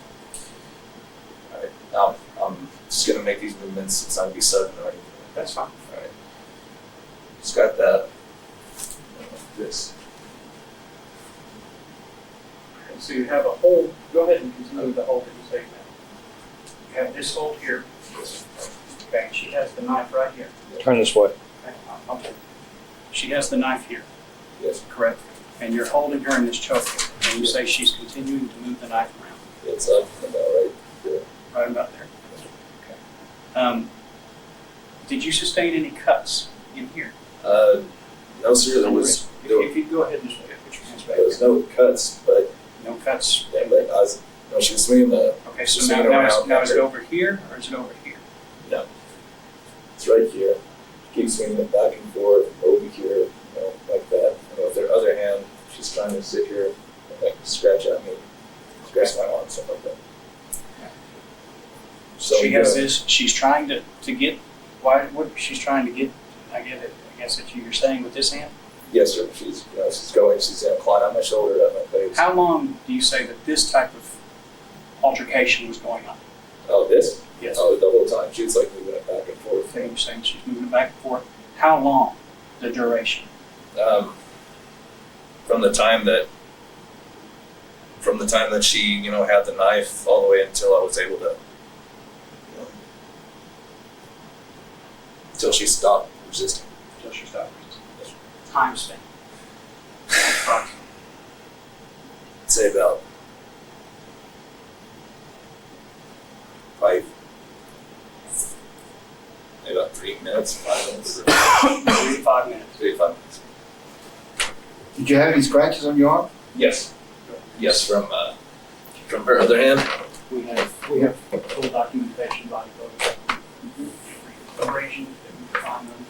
All right. I'm just gonna make these movements. It's not gonna be sudden or anything.
That's fine.
All right. Just got that. This.
Okay, so you have a hold. Go ahead and continue with the hold that you take now. You have this hold here. Okay, and she has the knife right here.
Turn this way.
Okay. Okay. She has the knife here.
Yes.
Correct. And you're holding her in this choke, and you say she's continuing to move the knife around.
It's up about right there.
Right about there. Okay. Did you sustain any cuts in here?
No, sir. There was
If you go ahead and just put your hands back
there was
there.
no cuts, but
No cuts.
yeah, but I was. No, she was swinging the.
Okay, so
swinging
now
around
is it over here or is it over here?
No. It's right here. Keep swinging it back and forth over here, like that. And with her other hand, she's trying to sit here and like scratch at me, scratch my arm, something like that. So
She has this. She's trying to get. What she's trying to get? I get it. I guess that you're saying with this hand.
Yes, sir. She's she's clawing on my shoulder, at my face.
How long do you say that this type of altercation was going on?
Oh, this?
Yes.
Oh, the whole time. She was like moving it back and forth.
Okay, you're saying she's moving it back and forth. How long, the duration?
From the time that she, you know, had the knife all the way until I was able to, you know, until she stopped resisting.
Until she stopped.
Yes.
Time spent. Approximately.
I'd say about maybe about 3 minutes, 5 minutes.
3 to 5 minutes.
3 to 5 minutes.
Did you have any scratches on your arm?
Yes. Yes, from her other hand.
We have full documentation, body photos. Abrasions, that we can find them.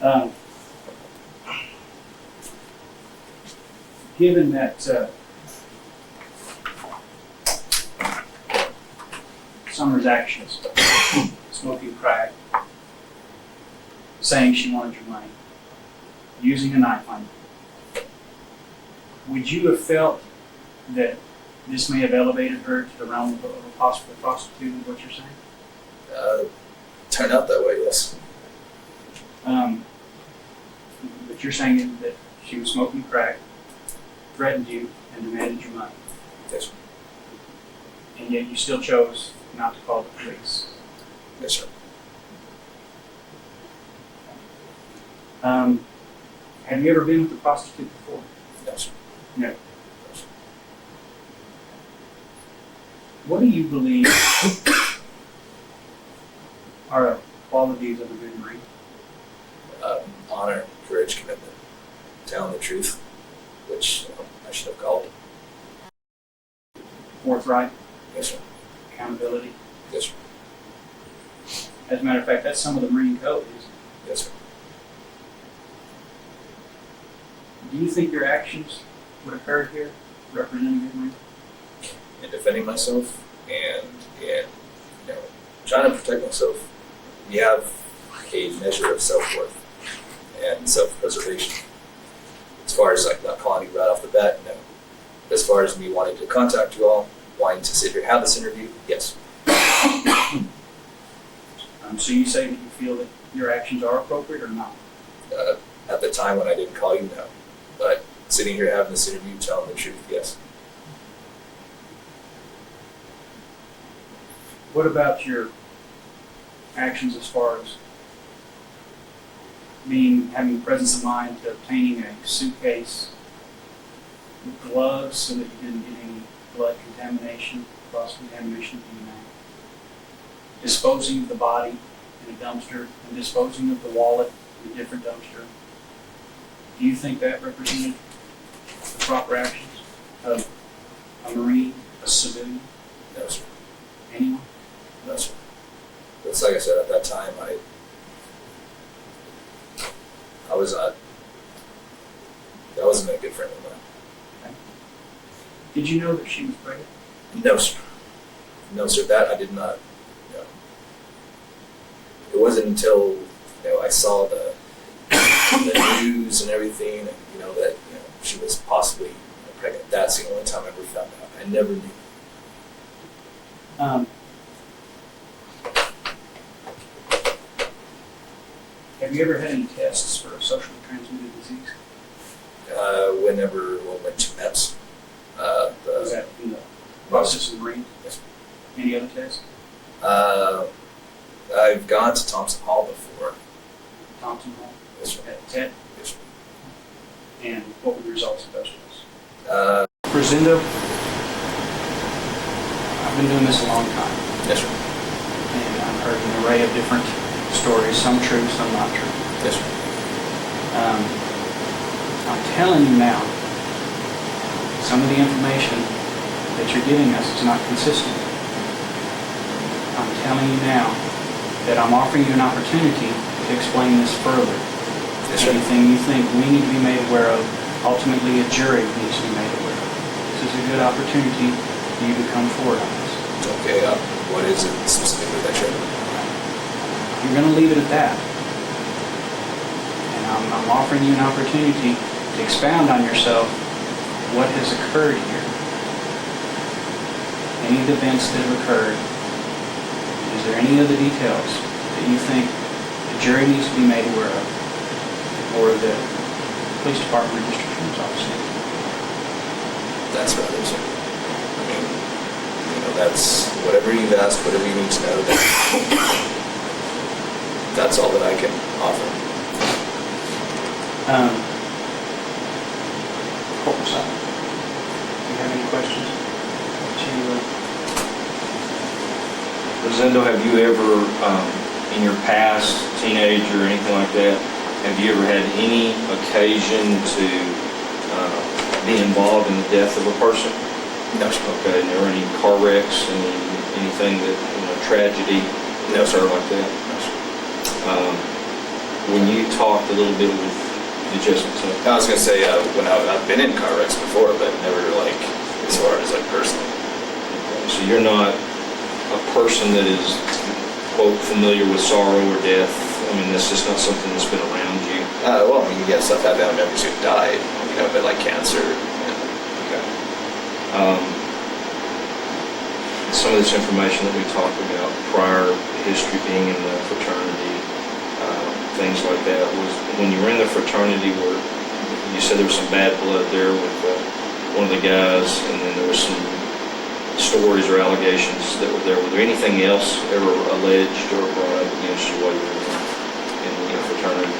Okay. Given that Summer's actions, smoking crack, saying she wanted your money, using a knife on you, would you have felt that this may have elevated her to the realm of a possible prostitute, is what you're saying?
Turned out that way, yes.
But you're saying that she was smoking crack, threatened you, and demanded your money,
Yes, sir.
and yet you still chose not to call the police.
Yes, sir.
Have you ever been with a prostitute before?
No, sir.
No.
No, sir.
What do you believe are qualities of a good Marine?
Honor, courage, commitment, telling the truth, which I should have called.
Forthright,
Yes, sir.
accountability.
Yes, sir.
As a matter of fact, that's some of the Marine code. Isn't it?
Yes, sir.
Do you think your actions would occur here representing a good Marine?
In defending myself and in, you know, trying to protect myself, we have a measure of self-worth and self-preservation. As far as like not calling you right off the bat, no. As far as me wanting to contact you all, wanting to sit here and have this interview, yes.
So you say that you feel that your actions are appropriate or not?
At the time when I didn't call you, no. But sitting here having this interview, telling the truth, yes.
What about your actions as far as having the presence of mind to obtaining a suitcase with gloves so that you didn't get any blood contamination, cross-contamination of DNA, disposing of the body in a dumpster, and disposing of the wallet in a different dumpster? Do you think that represented the proper actions of a Marine, a civilian,
No, sir.
anyone?
No, sir. It's like I said, at that time, I was not, I wasn't a good friend of mine.
Did you know that she was pregnant?
No, sir. No, sir. That I did not. No. It wasn't until I saw the news and everything, and that she was possibly pregnant. That's the only time I ever found out. I never knew.
Have you ever had any tests for a socially transmitted disease?
Whenever we went to MEPS,
Was that in the process of Marine?
Yes.
Any other tests?
I've gone to Thompson Hall before.
Thompson Hall?
Yes, sir.
At TED?
Yes, sir.
And what were the results of those tests? Rosendo, I've been doing this a long time,
Yes, sir.
and I've heard an array of different stories, some true, some not true.
Yes, sir.
I'm telling you now, some of the information that you're giving us is not consistent. I'm telling you now that I'm offering you an opportunity to explain this further.
Yes, sir.
Anything you think we need to be made aware of, ultimately a jury needs to be made aware of. This is a good opportunity for you to come forward on this.
Okay. What is it specifically that you're?
You're going to leave it at that. And I'm offering you an opportunity to expound on yourself what has occurred here, any of the events that have occurred, is there any other details that you think the jury needs to be made aware of, or the police department or district attorney's office needs to be made aware of?
That's rather simple. I mean, you know, that's whatever you've asked, whatever you need to know. That's all that I can offer.
Corporal Sutton, do you have any questions?
Rosendo, have you ever, in your past, teenage or anything like that, have you ever had any occasion to be involved in the death of a person?
No, sir.
Okay, and there were any car wrecks, anything that, tragedy,
No, sir.
like that?
No, sir.
When you talked a little bit with the adjustments,
I was gonna say when I've been in car wrecks before, but never like as far as like personally.
so you're not a person that is, quote, familiar with sorrow or death? I mean, that's just not something that's been around you?
Well, I mean, yes, I've had family members who died, but like cancer.
Okay. Some of this information that we talked about, prior history being in the fraternity, things like that, was when you were in the fraternity where you said there was some bad blood there with one of the guys, and then there was some stories or allegations that were there. Were there anything else ever alleged or brought up against you while you were in the fraternity?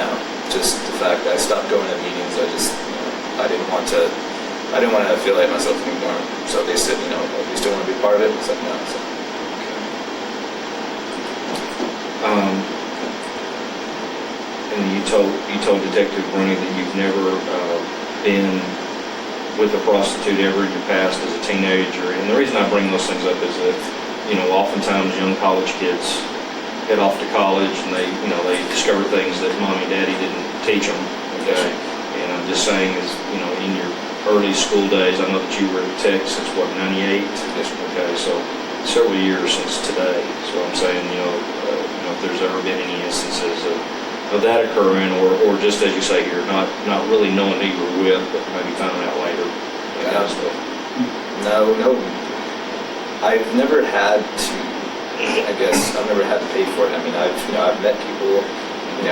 No, just the fact that I stopped going to meetings. I didn't want to affiliate myself anymore. So they said, you still want to be part of it? I said no. So.
And you told Detective Bruni that you've never been with a prostitute ever in your past as a teenager. And the reason I bring those things up is that, oftentimes young college kids head off to college and they discover things that mommy and daddy didn't teach them. Okay, and I'm just saying, in your early school days, I know that you were at Tech since what, 98? Okay, so several years since today. So I'm saying, if there's ever been any instances of that occurring, or just as you say here, not really knowing who you were with, but maybe finding out later. That kind of stuff.
No. I've never had to. I guess I've never had to pay for it. I mean, I've met people, and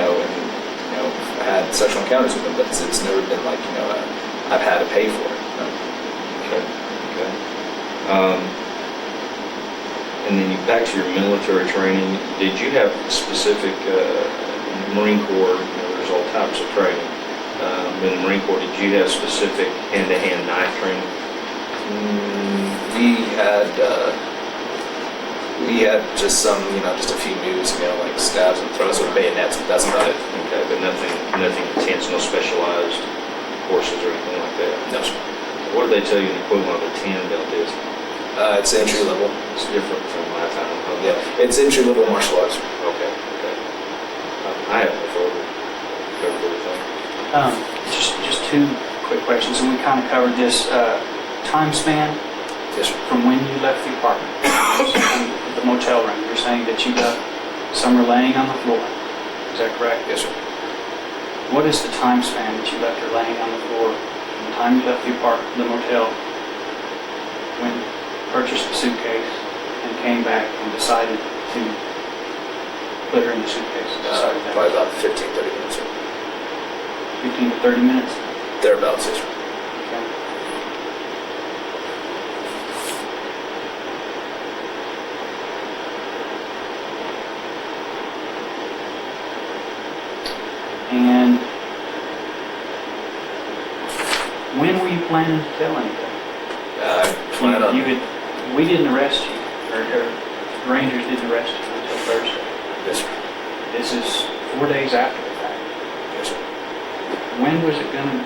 had sexual encounters with them, but it's never been like I've had to pay for it. No.
Okay. And then back to your military training, did you have specific Marine Corps? There's all types of training. In the Marine Corps, did you have specific hand-to-hand knife training?
We had just some, just a few moves, like stabs and throws with bayonets, but that's about it.
Okay, but nothing intense, no specialized courses or anything like that?
No, sir.
What do they tell you the equivalent of a 10 belt is?
It's entry level.
It's different from my time.
Yeah, it's entry level martial arts.
Okay. I have before.
Just two quick questions, and we kind of covered this. Time span
Yes, sir.
from when you left the apartment, the motel room. You're saying that you left Summer laying on the floor. Is that correct?
Yes, sir.
What is the time span that you left her laying on the floor from the time you left the apartment, the motel, when you purchased the suitcase and came back and decided to put her in the suitcase?
Probably about 15, 30 minutes, sir.
15 to 30 minutes?
Thereabouts, yes, sir.
Okay. And when were you planning to tell anybody? We didn't arrest you, or Rangers didn't arrest you until Thursday.
Yes, sir.
This is 4 days after the fact.
Yes, sir.
When was it going to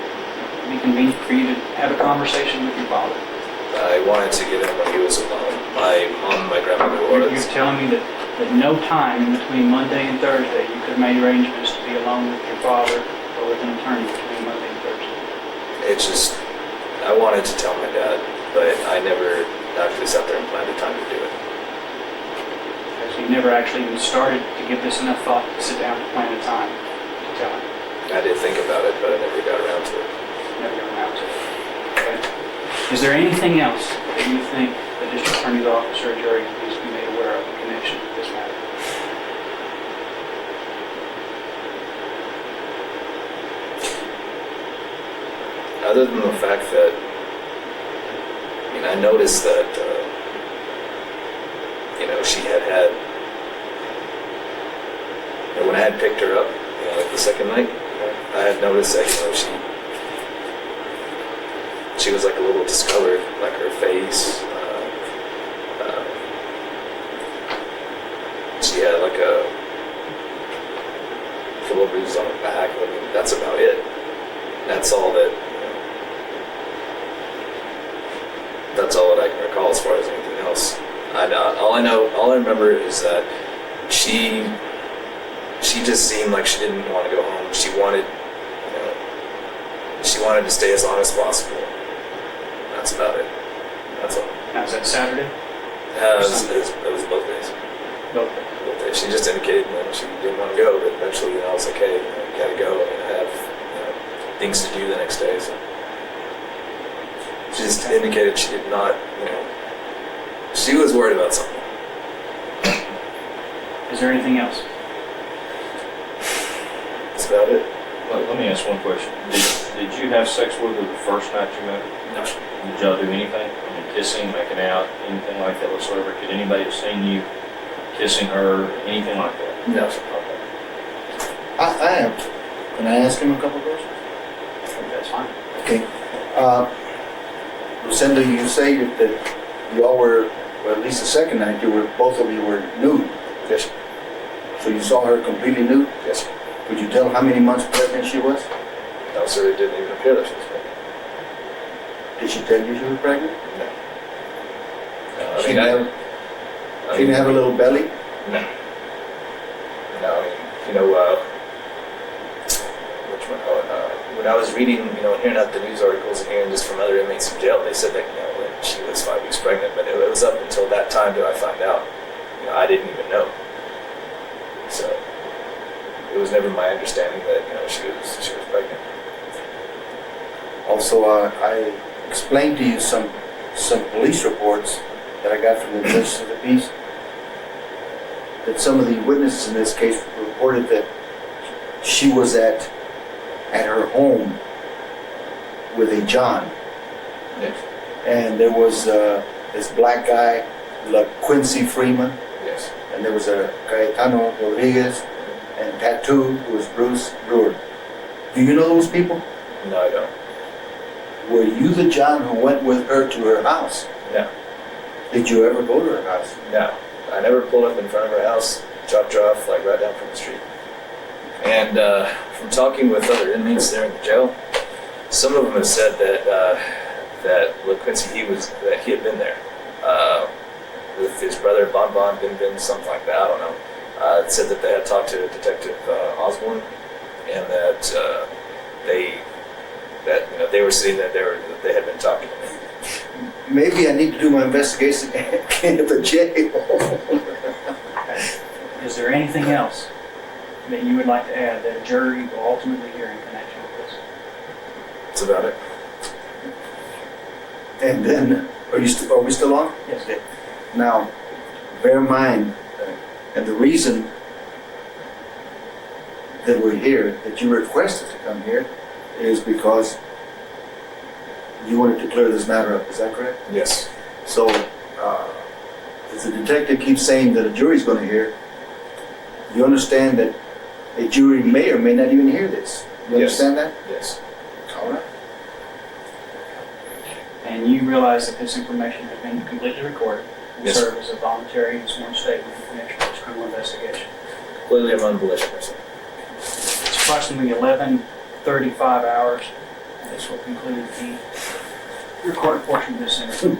be convenient for you to have a conversation with your father?
I wanted to get him when he was alone. My mom and my grandmother
You're
was.
telling me that at no time in between Monday and Thursday you could have made arrangements to be alone with your father or with an attorney between Monday and Thursday?
It's just, I wanted to tell my dad, but I never actually sat there and planned a time to do it.
So you never actually even started to give this enough thought to sit down and plan a time to tell him?
I did think about it, but I never got around to it.
Never got around to it. Okay. Is there anything else that you think the district attorney's office or jury needs to be made aware of in connection with this matter?
Other than the fact that, I noticed that, she had, when I had picked her up, like the second night, I had noticed that, she was like a little discolored, like her face. She had like a couple of bruises on her back. I mean, that's about it. That's all that. That's all that I can recall as far as anything else. All I remember is that she just seemed like she didn't want to go home. She wanted to stay as long as possible. That's about it. That's all.
Now, was that Saturday?
It was both days.
Both.
Both days. She just indicated that she didn't want to go, but eventually, I was like, hey, you gotta go. I have things to do the next day. So. She just indicated she did not, she was worried about something.
Is there anything else?
That's about it.
Let me ask one question. Did you have sex with her the first night you met her?
No.
Did y'all do anything? I mean, kissing, making out, anything like that whatsoever? Could anybody have seen you kissing her, anything like that?
No.
Okay.
I am. Can I ask him a couple questions?
I think that's fine.
Okay. Rosendo, you say that you all were, well, at least the second night, both of you were nude.
Yes.
So you saw her completely nude?
Yes.
Could you tell how many months pregnant she was?
No, sir, it didn't even appear that she was pregnant.
Did she tell you she was pregnant?
No.
She didn't have a little belly?
No. No, when I was reading, and hearing out the news articles and hearing just from other inmates in jail, they said that, when she was 5 weeks pregnant, but it was up until that time that I found out. I didn't even know. So, it was never my understanding that, she was pregnant.
Also, I explained to you some police reports that I got from the Justice of the Peace, that some of the witnesses in this case reported that she was at her home with a John.
Yes.
And there was this black guy, Quincy Freeman,
Yes.
and there was a Cayetano Rodriguez, and Tattoo, who was Bruce Brewer. Do you know those people?
No, I don't.
Were you the John who went with her to her house?
No.
Did you ever go to her house?
No. I never pulled up in front of her house, dropped her off, like right down from the street. And from talking with other inmates there in the jail, some of them have said that Quincy, he had been there with his brother Bon, Bin, something like that. I don't know. It said that they had talked to Detective Osborne, and that they were seeing that they had been talking to me.
Maybe I need to do my investigation at the jail.
Is there anything else that you would like to add that a jury will ultimately hear in connection with this?
That's about it.
And then, are we still on?
Yes.
Okay. Now, bear in mind, and the reason that we're here, that you requested to come here, is because you wanted to clear this matter up. Is that correct?
Yes.
So, if the detective keeps saying that a jury's going to hear, you understand that a jury may or may not even hear this. You
Yes.
understand that?
Yes.
All right.
And you realize that this information has been completely recorded and
Yes.
served as a voluntary and sworn statement in connection with this criminal investigation.
Clearly, I'm unbelievable person.
It's approximately 11:35 hours, and this will conclude the recorded portion of this interview.